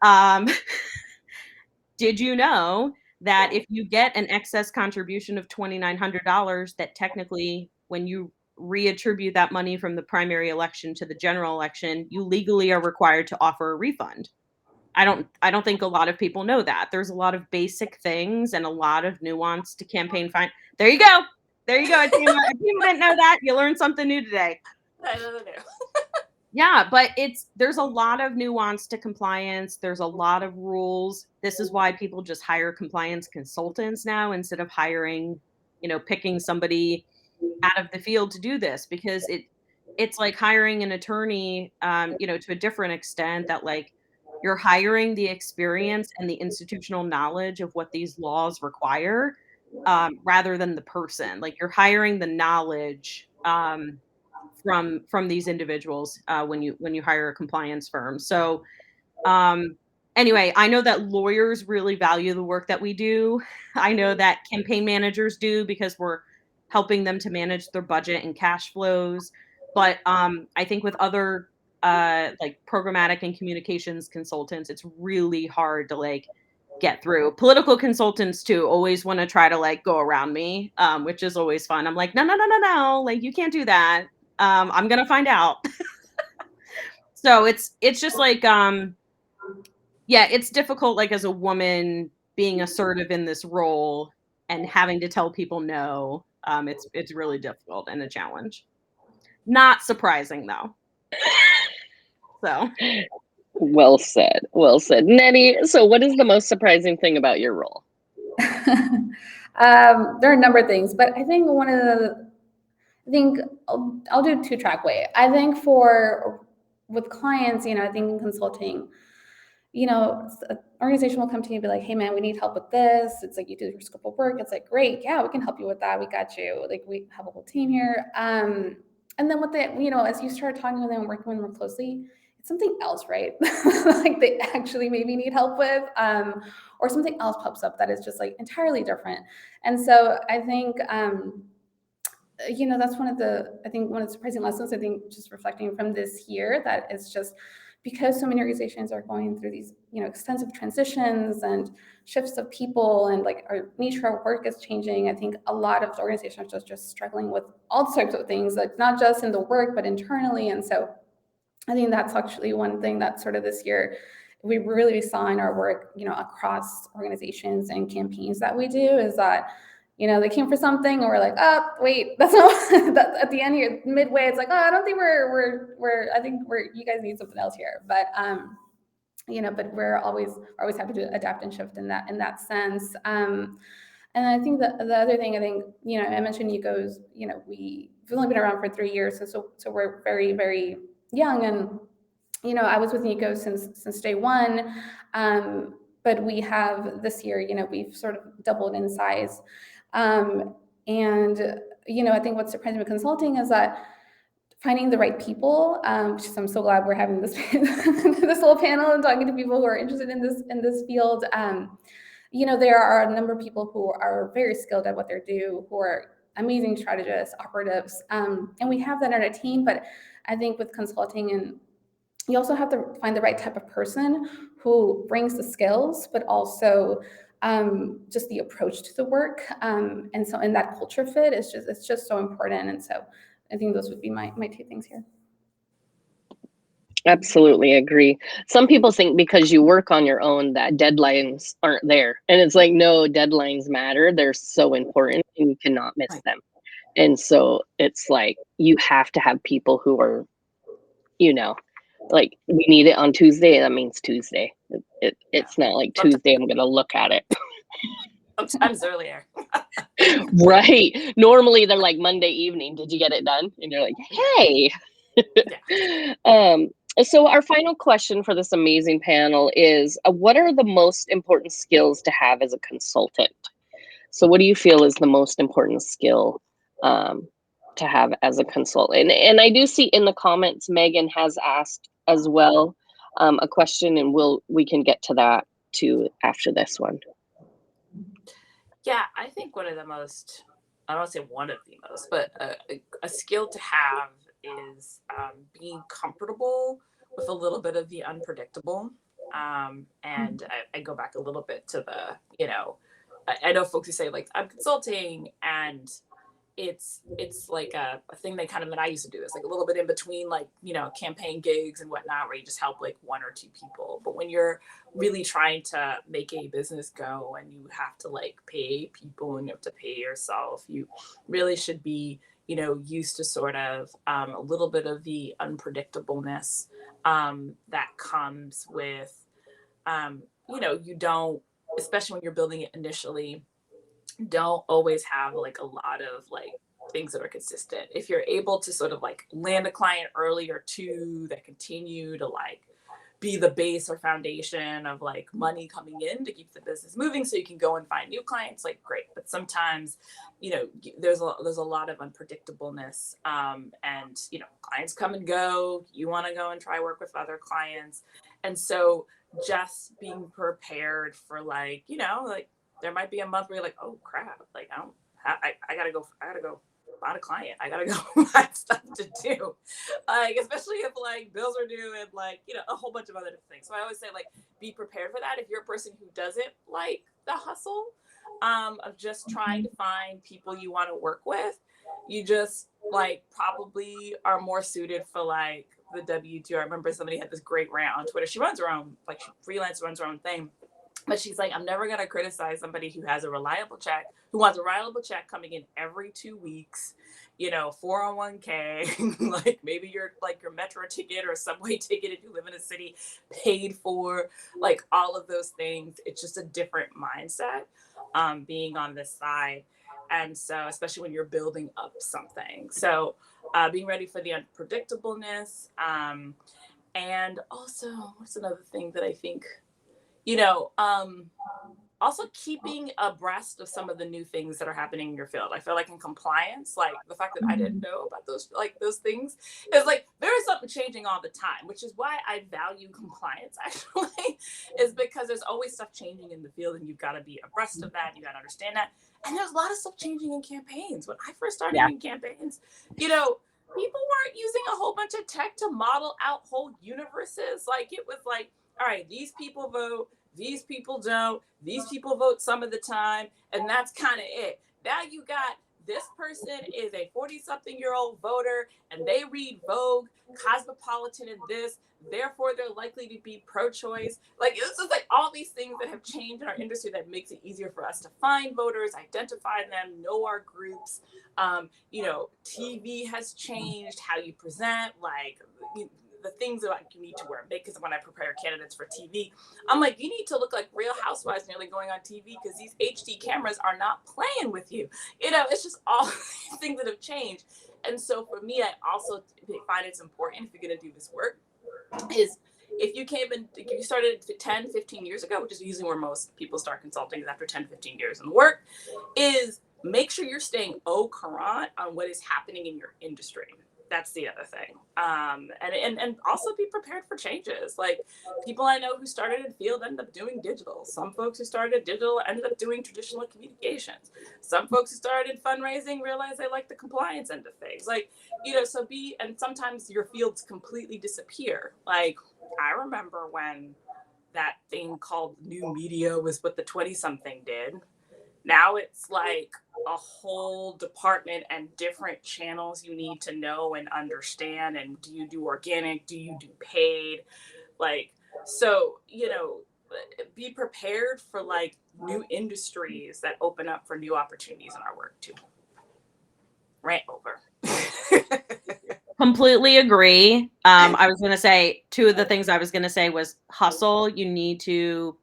did you know that if you get an excess contribution of $2,900, that technically when you reattribute that money from the primary election to the general election, you legally are required to offer a refund? I don't think a lot of people know that. There's a lot of basic things and a lot of nuance to campaign fine. There you go. There you go. If you didn't know that, you learned something new today. I don't know. Yeah, but there's a lot of nuance to compliance. There's a lot of rules. This is why people just hire compliance consultants now instead of hiring, picking somebody out of the field to do this because it's like hiring an attorney, to a different extent that like you're hiring the experience and the institutional knowledge of what these laws require, rather than the person. Like you're hiring the knowledge from these individuals when you hire a compliance firm. So anyway, I know that lawyers really value the work that we do. I know that campaign managers do because we're helping them to manage their budget and cash flows. But I think with other like programmatic and communications consultants, it's really hard to like get through. Political consultants too always want to try to like go around me, which is always fun. I'm like, no, like you can't do that. I'm gonna find out. So it's just like yeah, it's difficult, like, as a woman being assertive in this role and having to tell people no. It's really difficult and a challenge. Not surprising though. So Well said. Well said. Nettie, so what is the most surprising thing about your role? There are a number of things, but I think I'll do two-track way. I think with clients, I think in consulting, an organization will come to you and be like, hey man, we need help with this. It's like, you do your scope of work. It's like, great. Yeah, we can help you with that. We got you. Like, we have a whole team here. And then as you start talking with them and working with them more closely, it's something else, right? Like they actually maybe need help with, or something else pops up that is just like entirely different. And so I think, that's one of the surprising lessons, I think, just reflecting from this year, that is just because so many organizations are going through these, extensive transitions and shifts of people, and like our nature of work is changing. I think a lot of organizations are just struggling with all types of things, like not just in the work, but internally. And so I think that's actually one thing that sort of this year we really saw in our work, across organizations and campaigns that we do, is that they came for something and we're like, oh, wait, that's not that at the end here, midway, it's like, oh, I don't think I think you guys need something else here. But, but we're always happy to adapt and shift in that sense. And I think the other thing, I think, I mentioned Yuko's, we've only been around for 3 years. So we're very, very young. And, I was with Yuko since day one. But we have this year, we've sort of doubled in size. And, I think what's surprising with consulting is that finding the right people, which is, I'm so glad we're having this this whole panel and talking to people who are interested in this field. There are a number of people who are very skilled at what they do, who are amazing strategists, operatives, and we have that in our team. But I think with consulting, and you also have to find the right type of person who brings the skills, but also just the approach to the work. And that culture fit is just so important. And so I think those would be my 2 things here. Absolutely agree. Some people think because you work on your own that deadlines aren't there. And it's like, no, deadlines matter. They're so important and you cannot miss them. And so it's like, you have to have people who are, like, we need it on Tuesday. That means Tuesday. It's not like Tuesday, I'm going to look at it. Sometimes earlier. Right. Normally they're like, Monday evening, did you get it done? And you're like, hey. So our final question for this amazing panel is, what are the most important skills to have as a consultant? So what do you feel is the most important skill to have as a consultant? And I do see in the comments, Megan has asked as well a question, and we can get to that too after this one. Yeah, I think one of the most, I don't want to say one of the most, but a skill to have is being comfortable with a little bit of the unpredictable. And I go back a little bit to the, I know folks who say, like, I'm consulting, and it's like a thing that I used to do. It's like a little bit in between, like, campaign gigs and whatnot, where you just help like 1 or 2 people. But when you're really trying to make a business go, and you have to like pay people and you have to pay yourself, you really should be, used to sort of a little bit of the unpredictableness that comes with, you don't, especially when you're building it initially, don't always have like a lot of like things that are consistent. If you're able to sort of like land a client early or 2 that continue to like be the base or foundation of like money coming in to keep the business moving, so you can go and find new clients, like, great. But sometimes, there's a lot of unpredictableness, and clients come and go. You want to go and try work with other clients, and so just being prepared for like, like, there might be a month where you're like, oh crap, like I gotta go find a client. I gotta go find stuff to do. Like, especially if like bills are due and like, a whole bunch of other different things. So I always say, like, be prepared for that. If you're a person who doesn't like the hustle of just trying to find people you want to work with, you just like probably are more suited for like the W2. I remember somebody had this great rant on Twitter. She runs her own, like she freelance runs her own thing. But she's like, I'm never going to criticize somebody who has a reliable check, who wants a reliable check coming in every 2 weeks, 401k, like maybe your metro ticket or subway ticket if you live in a city paid for, like all of those things. It's just a different mindset being on this side. And so, especially when you're building up something. So being ready for the unpredictableness. And also, what's another thing that I think, also keeping abreast of some of the new things that are happening in your field. I feel like in compliance, like the fact that I didn't know about those things is like there is something changing all the time, which is why I value compliance actually, is because there's always stuff changing in the field and you've got to be abreast of that. You got to understand that. And there's a lot of stuff changing in campaigns. When I first started in campaigns, people weren't using a whole bunch of tech to model out whole universes. Like it was like, all right, these people vote, these people don't, these people vote some of the time, and that's kind of it. Now you got this person is a 40-something-year-old voter, and they read Vogue, Cosmopolitan, and this, therefore they're likely to be pro-choice. Like, it's just like all these things that have changed in our industry that makes it easier for us to find voters, identify them, know our groups. TV has changed how you present, like, the things that you need to wear. Because when I prepare candidates for TV, I'm like, you need to look like Real Housewives nearly going on TV because these HD cameras are not playing with you. It's just all these things that have changed. And so for me, I also find it's important if you're going to do this work is if you started 10, 15 years ago, which is usually where most people start consulting is after 10, 15 years in the work, is make sure you're staying au courant on what is happening in your industry. That's the other thing. And also be prepared for changes. Like people I know who started in field ended up doing digital. Some folks who started digital ended up doing traditional communications. Some folks who started in fundraising realized they like the compliance end of things. Like, and sometimes your fields completely disappear. Like I remember when that thing called new media was what the 20-something did. Now it's like a whole department and different channels you need to know and understand. And do you do organic? Do you do paid? Like, so, be prepared for like new industries that open up for new opportunities in our work too. Rant over. Completely agree. I was going to say, two of the things I was going to say was hustle. You need to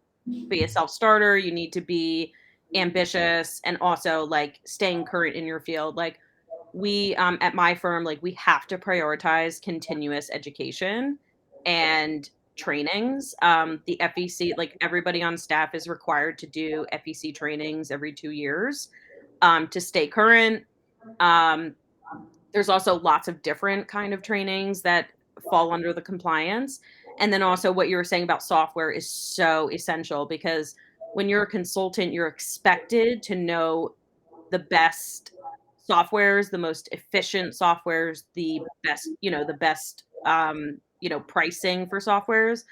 be a self-starter. You need to be ambitious and also like staying current in your field. Like we at my firm, like we have to prioritize continuous education and trainings. The FEC, like everybody on staff is required to do FEC trainings every 2 years to stay current. There's also lots of different kind of trainings that fall under the compliance. And then also what you were saying about software is so essential because when you're a consultant, you're expected to know the best softwares, the most efficient softwares, the best, pricing for softwares.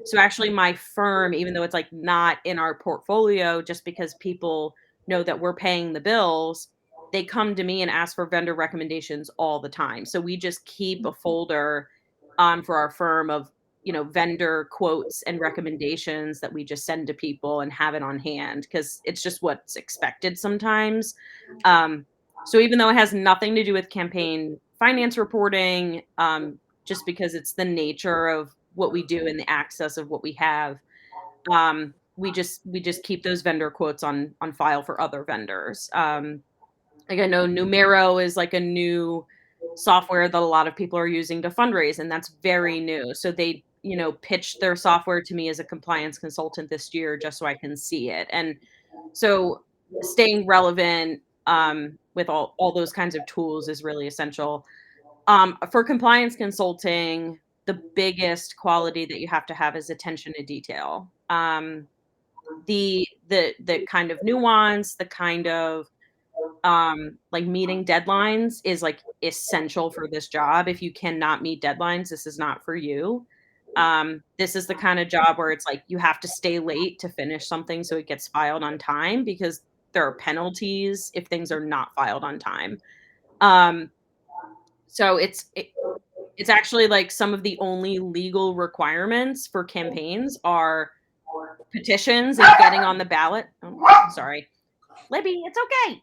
So actually my firm, even though it's like not in our portfolio, just because people know that we're paying the bills, they come to me and ask for vendor recommendations all the time. So we just keep a folder for our firm of, vendor quotes and recommendations that we just send to people and have it on hand because it's just what's expected sometimes. So even though it has nothing to do with campaign finance reporting, just because it's the nature of what we do and the access of what we have, we just keep those vendor quotes on file for other vendors. Like I know Numero is like a new software that a lot of people are using to fundraise, and that's very new. So they, pitched their software to me as a compliance consultant this year just so I can see it. And so staying relevant with all those kinds of tools is really essential. For compliance consulting, the biggest quality that you have to have is attention to detail. The kind of nuance, the kind of like meeting deadlines is like essential for this job. If you cannot meet deadlines, this is not for you. This is the kind of job where it's like you have to stay late to finish something so it gets filed on time because there are penalties if things are not filed on time. So It's actually like some of the only legal requirements for campaigns are petitions and getting on the ballot. Oh, sorry. Libby, it's okay.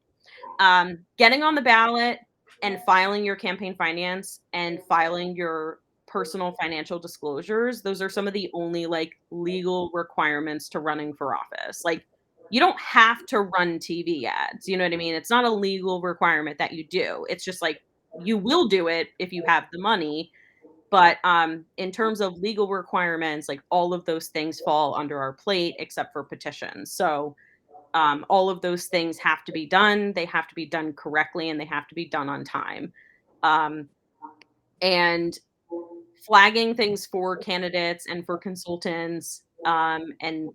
Getting on the ballot and filing your campaign finance and filing your personal financial disclosures. Those are some of the only like legal requirements to running for office. Like you don't have to run TV ads. You know what I mean? It's not a legal requirement that you do. It's just like you will do it if you have the money. But in terms of legal requirements, like all of those things fall under our plate except for petitions. So all of those things have to be done. They have to be done correctly and they have to be done on time. Um, and flagging things for candidates and for consultants and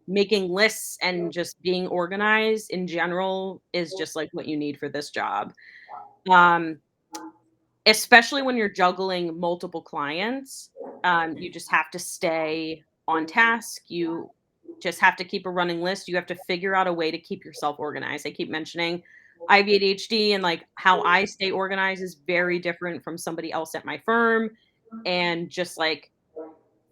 making lists and just being organized in general is just like what you need for this job. Um, Especially when you're juggling multiple clients, you just have to stay on task. You just have to keep a running list. You have to figure out a way to keep yourself organized. I keep mentioning I have ADHD, and like how I stay organized is very different from somebody else at my firm. And just like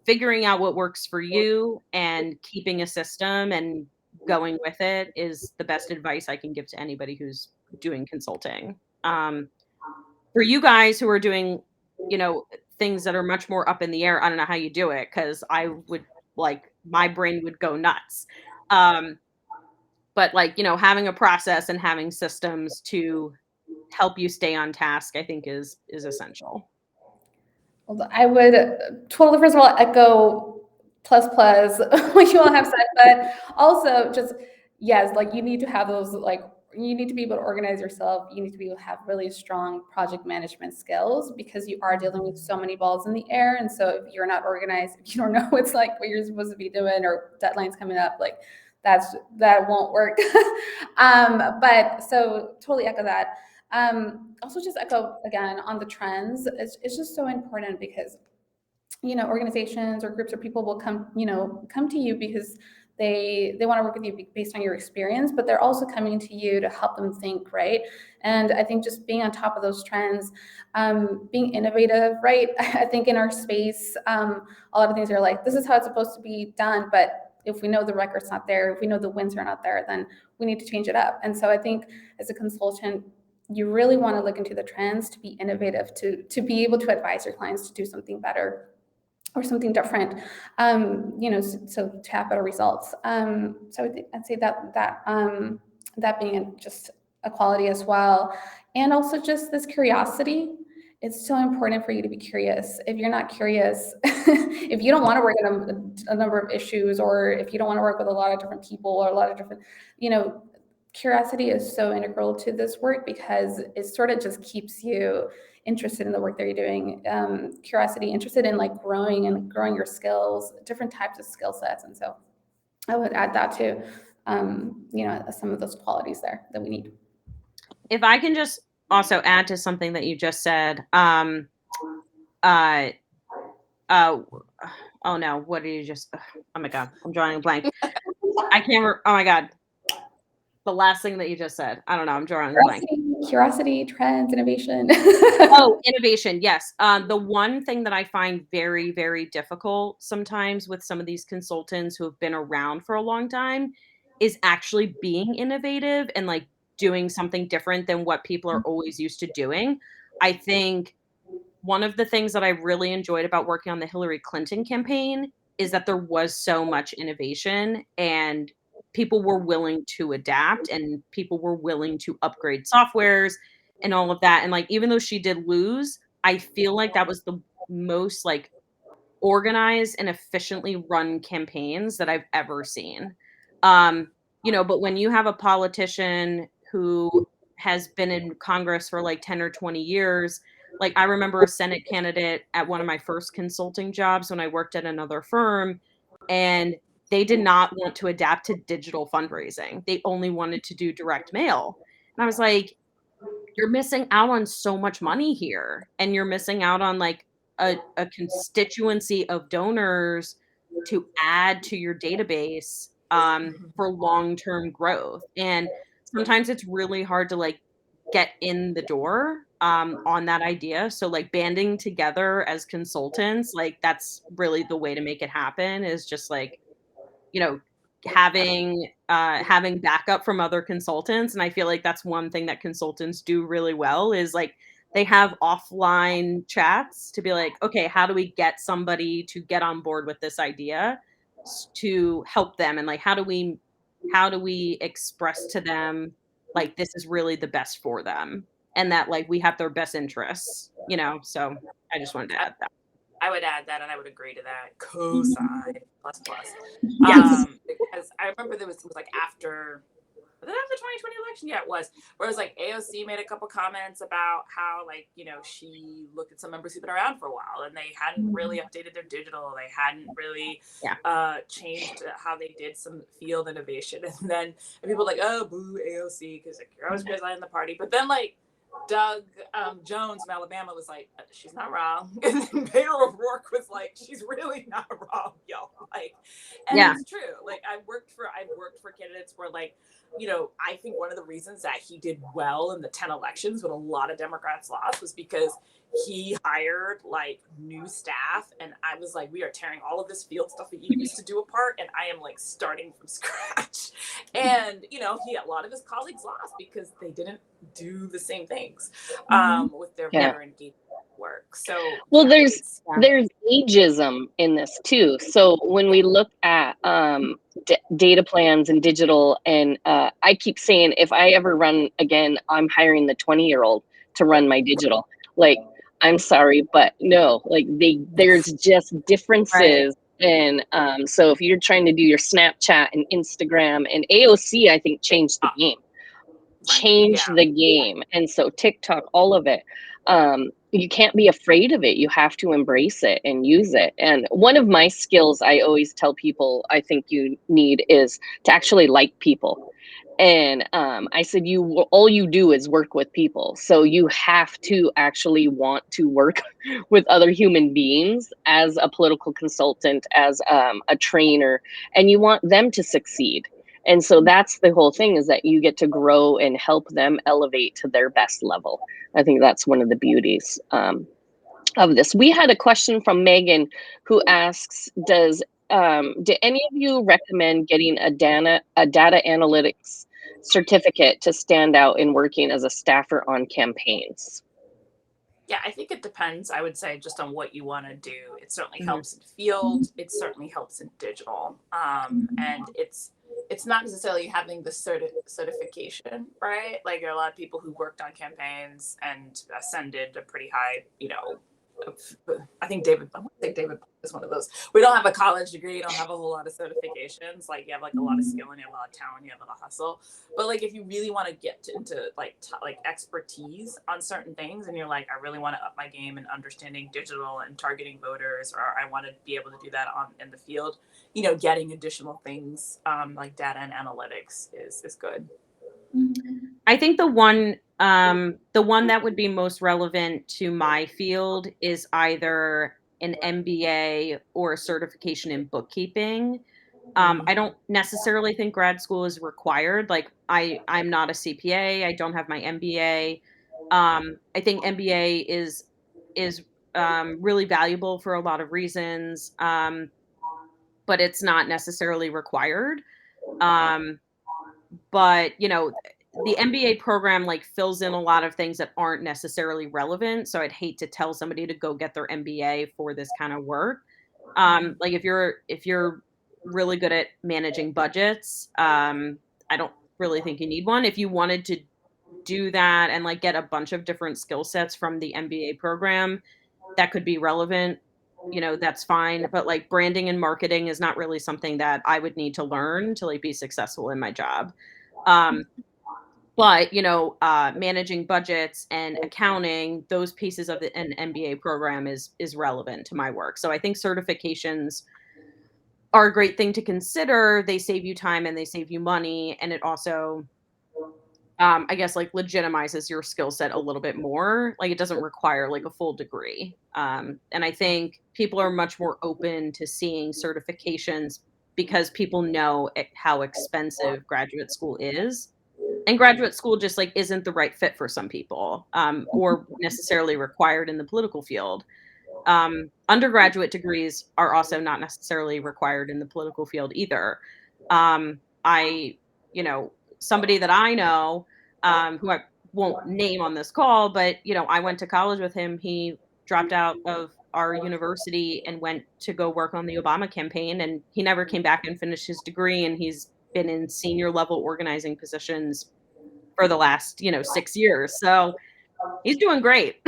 figuring out what works for you and keeping a system and going with it is the best advice I can give to anybody who's doing consulting. For you guys who are doing, you know, things that are much more up in the air, I don't know how you do it because I would like my brain would go nuts. Um, but like, you know, having a process and having systems to help you stay on task, I think is essential. Well, I would totally, first of all, echo plus what you all have said, but also just, yes, like you need to have those, like, you need to be able to organize yourself. You need to be able to have really strong project management skills because you are dealing with so many balls in the air. And so if you're not organized, if you don't know what's like what you're supposed to be doing or deadlines coming up, like that won't work. But so totally echo that. Also just echo again on the trends. It's just so important because, you know, organizations or groups or people will come to you because they want to work with you based on your experience, but they're also coming to you to help them think, right? And I think just being on top of those trends, being innovative, right? I think in our space, a lot of things are like, this is how it's supposed to be done, but if we know the record's not there, if we know the wins are not there, then we need to change it up. And so I think as a consultant, you really want to look into the trends to be innovative, to be able to advise your clients to do something better or something different, you know, so to have better results. So I'd say that being just a quality as well. And also just this curiosity. It's so important for you to be curious. If you're not curious, if you don't want to work on a number of issues, or if you don't want to work with a lot of different people or a lot of different, you know, curiosity is so integral to this work because it sort of just keeps you interested in the work that you're doing. Curiosity, interested in like growing your skills, different types of skill sets. And so I would add that to, you know, some of those qualities there that we need. If I can just also add to something that you just said, uh, oh no, what did you just, oh my God, I'm drawing a blank. I can't, oh my God. The last thing that you just said. I don't know. I'm drawing a blank. Curiosity, trends, innovation. Oh, innovation. Yes. The one thing that I find very, very difficult sometimes with some of these consultants who have been around for a long time is actually being innovative and like doing something different than what people are always used to doing. I think one of the things that I really enjoyed about working on the Hillary Clinton campaign is that there was so much innovation and people were willing to adapt and people were willing to upgrade softwares and all of that. And like, even though she did lose, I feel like that was the most like organized and efficiently run campaigns that I've ever seen. You know, but when you have a politician who has been in Congress for like 10 or 20 years, like I remember a Senate candidate at one of my first consulting jobs when I worked at another firm, and they did not want to adapt to digital fundraising. They only wanted to do direct mail. And I was like, you're missing out on so much money here. And you're missing out on like a constituency of donors to add to your database for long-term growth. And sometimes it's really hard to like get in the door on that idea. So like banding together as consultants, like that's really the way to make it happen, is just like, you know, having backup from other consultants. And I feel like that's one thing that consultants do really well, is like they have offline chats to be like, okay, how do we get somebody to get on board with this idea to help them, and like how do we express to them like this is really the best for them, and that like we have their best interests, so I just wanted to add that. I would add that, and I would agree to that. Cosine plus plus. Yes. Because I remember it was like after the 2020 election. Yeah, it was. Where it was like AOC made a couple comments about how, like, she looked at some members who've been around for a while and they hadn't really updated their digital. They hadn't really changed how they did some field innovation. And people were like, oh, boo AOC, because like, you're always criticizing the party. But then like Doug Jones from Alabama was like, she's not wrong. And then Beto O'Rourke was like, she's really not wrong, y'all. Like, and it's true. Like, I've worked for candidates where, like, I think one of the reasons that he did well in the 10 elections when a lot of Democrats lost was because he hired like new staff, and I was like, we are tearing all of this field stuff that you used to do apart, and I am like starting from scratch. And a lot of his colleagues lost because they didn't do the same things with their voter engagement work. So there's ageism in this too. So when we look at data plans and digital, and I keep saying, if I ever run again, I'm hiring the 20-year-old to run my digital. Like, I'm sorry, but no, like there's just differences. And so if you're trying to do your Snapchat and Instagram, and AOC, I think changed the game. And so TikTok, all of it, you can't be afraid of it. You have to embrace it and use it. And one of my skills I always tell people I think you need is to actually like people. And I said, all you do is work with people. So you have to actually want to work with other human beings as a political consultant, as a trainer, and you want them to succeed. And so that's the whole thing, is that you get to grow and help them elevate to their best level. I think that's one of the beauties of this. We had a question from Megan, who asks, do any of you recommend getting a data analytics certificate to stand out in working as a staffer on campaigns? Yeah, I think it depends, I would say, just on what you want to do. It certainly helps in field. It certainly helps in digital. And it's not necessarily having the certification, right? Like, there are a lot of people who worked on campaigns and ascended a pretty high, I want to say David is one of those. We don't have a college degree, you don't have a whole lot of certifications. Like, you have like a lot of skill and you have a lot of talent, you have a lot of hustle. But like, if you really want to get into like expertise on certain things, and you're like, I really want to up my game in understanding digital and targeting voters, or I want to be able to do that in the field, getting additional things like data and analytics is good. I think the one that would be most relevant to my field is either an MBA or a certification in bookkeeping. I don't necessarily think grad school is required. Like, I'm not a CPA. I don't have my MBA. I think MBA is really valuable for a lot of reasons, but it's not necessarily required. But the MBA program like fills in a lot of things that aren't necessarily relevant. So I'd hate to tell somebody to go get their MBA for this kind of work. Like, if you're really good at managing budgets, I don't really think you need one. If you wanted to do that and like get a bunch of different skill sets from the MBA program, that could be relevant. That's fine. But like, branding and marketing is not really something that I would need to learn to like be successful in my job. But managing budgets and accounting, those pieces of an MBA program is relevant to my work. So I think certifications are a great thing to consider. They save you time and they save you money, and it also I guess like legitimizes your skill set a little bit more. Like, it doesn't require like a full degree. And I think people are much more open to seeing certifications because people know how expensive graduate school is. And graduate school just like isn't the right fit for some people, or necessarily required in the political field. Undergraduate degrees are also not necessarily required in the political field either. I, you know, somebody that I know, who I won't name on this call, but I went to college with him. He dropped out of our university and went to go work on the Obama campaign, and he never came back and finished his degree. And he's been in senior level organizing positions for the last, 6 years. So he's doing great.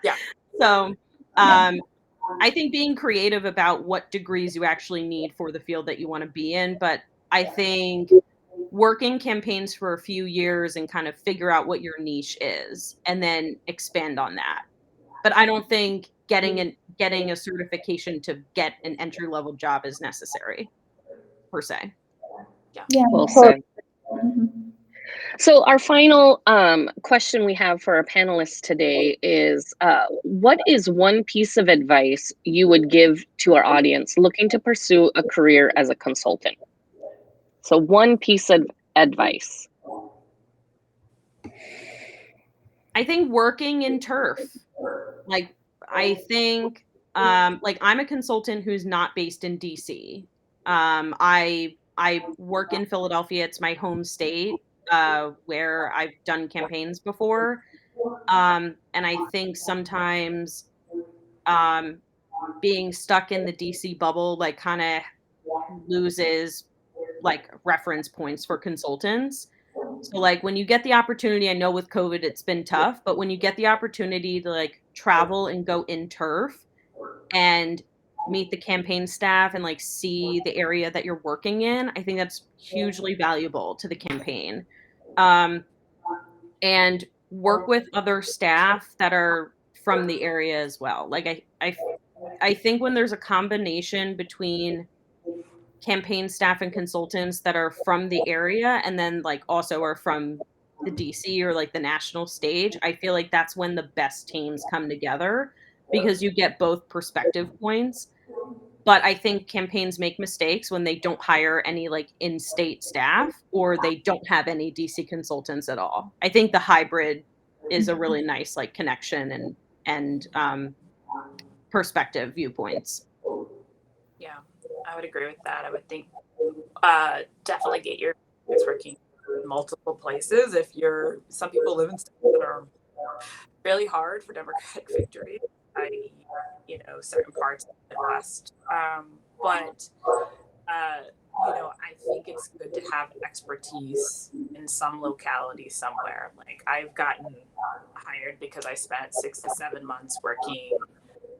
Yeah. So, I think being creative about what degrees you actually need for the field that you want to be in, but I think working campaigns for a few years and kind of figure out what your niche is and then expand on that. But I don't think getting a certification to get an entry level job is necessary per se. Yeah. Well So, said. mhm. So our final question we have for our panelists today is, what is one piece of advice you would give to our audience looking to pursue a career as a consultant? So one piece of advice. I think working in turf. Like, I think, like, I'm a consultant who's not based in DC. I work in Philadelphia. It's my home state, where I've done campaigns before. And I think sometimes, um, being stuck in the DC bubble, like, kinda loses, like, reference points for consultants. So, like, when you get the opportunity, I know with COVID it's been tough, but when you get the opportunity to, like, travel and go in turf and meet the campaign staff and, like, see the area that you're working in, I think that's hugely valuable to the campaign. Um, and work with other staff that are from the area as well. Like, I think when there's a combination between campaign staff and consultants that are from the area and then like also are from the DC or like the national stage, I feel like that's when the best teams come together because you get both perspective points. But I think campaigns make mistakes when they don't hire any like in-state staff or they don't have any DC consultants at all. I think the hybrid is a really nice like connection and perspective viewpoints. Yeah, I would agree with that. I would think definitely get your experience working in multiple places. If you're, some people live in states that are really hard for Democratic victory, i.e., certain parts of the Midwest. But I think it's good to have expertise in some locality somewhere. Like I've gotten hired because I spent 6 to 7 months working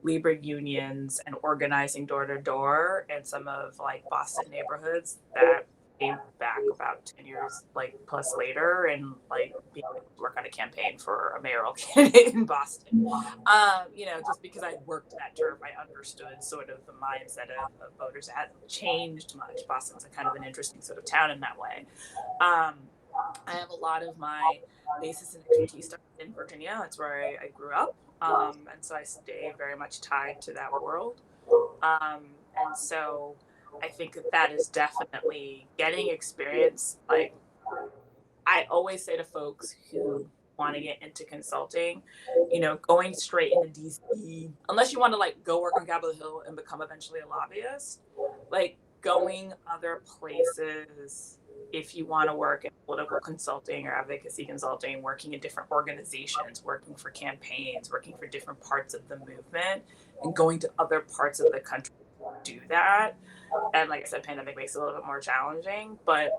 labor unions and organizing door to door in some of like Boston neighborhoods that came back about 10 years like plus later and like being able to work on a campaign for a mayoral candidate in Boston. Just because I worked that term, I understood sort of the mindset of voters. It hasn't changed much. Boston's a kind of an interesting sort of town in that way. I have a lot of my basis and expertise stuff in Virginia. That's where I grew up. And so I stay very much tied to that world. And so I think that is definitely getting experience. Like I always say to folks who want to get into consulting, going straight into DC, unless you want to like go work on Capitol Hill and become eventually a lobbyist, like going other places if you want to work in political consulting or advocacy consulting, working in different organizations, working for campaigns, working for different parts of the movement, and going to other parts of the country to do that. And like I said, pandemic makes it a little bit more challenging, but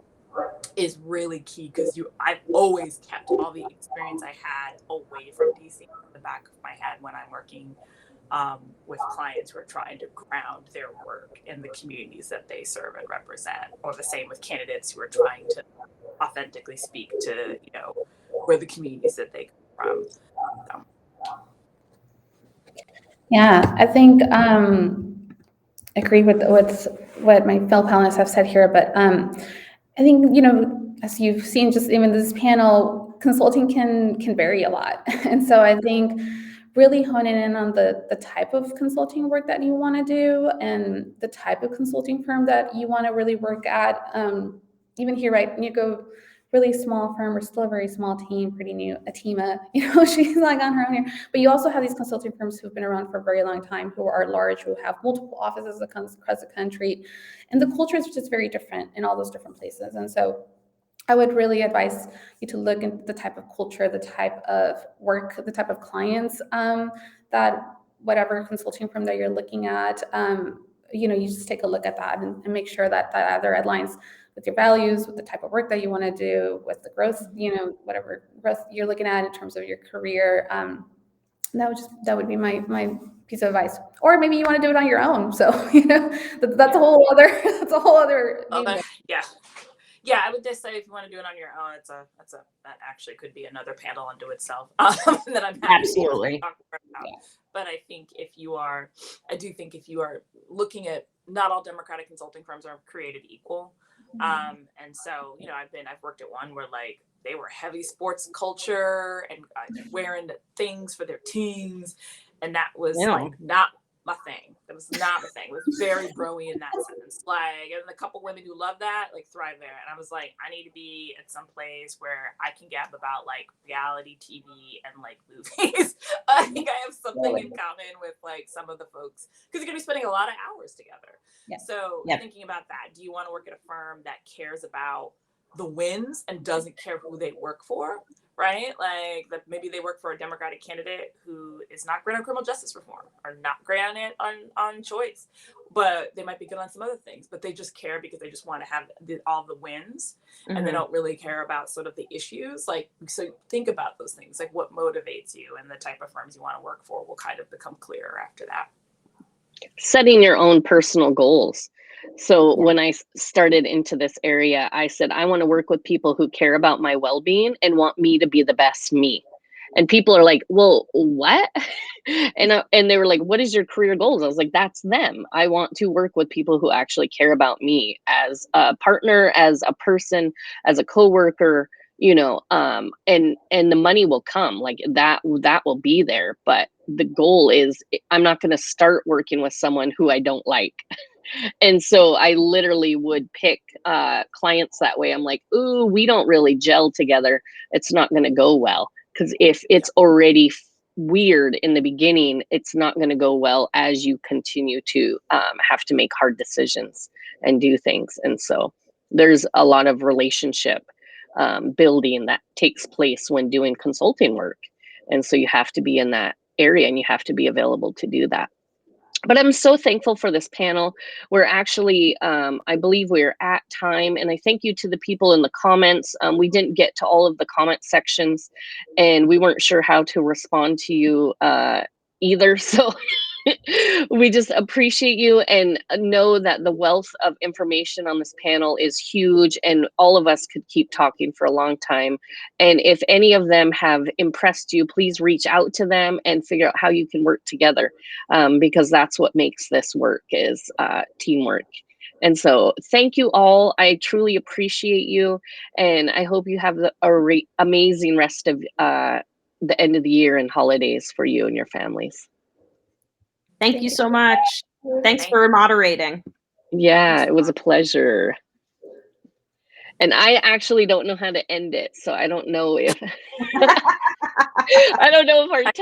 is really key because I've always kept all the experience I had away from DC in the back of my head when I'm working with clients who are trying to ground their work in the communities that they serve and represent, or the same with candidates who are trying to authentically speak to, where the communities that they come from. Yeah, I think agree with what my fellow panelists have said here, but I think as you've seen just even this panel, consulting can vary a lot, and so I think really honing in on the type of consulting work that you want to do and the type of consulting firm that you want to really work at. Even here, right, you go really small firm. We're still a very small team, pretty new. Atima, she's like on her own here. But you also have these consulting firms who've been around for a very long time, who are large, who have multiple offices across the country. And the culture is just very different in all those different places. And so I would really advise you to look into the type of culture, the type of work, the type of clients that whatever consulting firm that you're looking at, you just take a look at that and make sure that either aligns with your values, with the type of work that you want to do, with the growth, whatever growth you're looking at in terms of your career. That would be my piece of advice. Or maybe you want to do it on your own. So that's a whole other Yeah, I would just say if you want to do it on your own, that actually could be another panel unto itself that I'm happy Absolutely. to talk about. Yeah. But I do think if you are looking at, not all democratic consulting firms are created equal. And so, I've worked at one where like they were heavy sports culture and wearing things for their teams. And that was like not my thing. That was not my thing. It was very broy in that sense. Like, and a couple women who love that, like, thrive there. And I was like, I need to be at some place where I can gab about like reality TV and like movies. I think I have something in common with like some of the folks, because you're gonna be spending a lot of hours together. Yeah. So thinking about that, do you want to work at a firm that cares about the wins and doesn't care who they work for? Right? Like that maybe they work for a Democratic candidate who is not great on criminal justice reform or not great on it on choice, but they might be good on some other things, but they just care because they just want to have all the wins and they don't really care about sort of the issues. Like, so think about those things, like what motivates you, and the type of firms you want to work for will kind of become clearer after that. Setting your own personal goals. So when I started into this area, I said, I want to work with people who care about my well-being and want me to be the best me. And people are like, well, what? And they were like, what is your career goals? I was like, that's them. I want to work with people who actually care about me as a partner, as a person, as a coworker, and the money will come, like that will be there. But the goal is, I'm not going to start working with someone who I don't like. And so I literally would pick clients that way. I'm like, ooh, we don't really gel together. It's not going to go well. Because if it's already weird in the beginning, it's not going to go well as you continue to have to make hard decisions and do things. And so there's a lot of relationship building that takes place when doing consulting work. And so you have to be in that area and you have to be available to do that. But I'm so thankful for this panel. We're actually, I believe we're at time, and I thank you to the people in the comments. We didn't get to all of the comment sections, and we weren't sure how to respond to you either. So we just appreciate you and know that the wealth of information on this panel is huge, and all of us could keep talking for a long time. And if any of them have impressed you, please reach out to them and figure out how you can work together, because that's what makes this work, is teamwork. And so thank you all. I truly appreciate you, and I hope you have a amazing rest of the end of the year and holidays for you and your families. Thank you so much. Thanks for moderating. Yeah, it was a pleasure. And I actually don't know how to end it, so I don't know if I don't know if our tech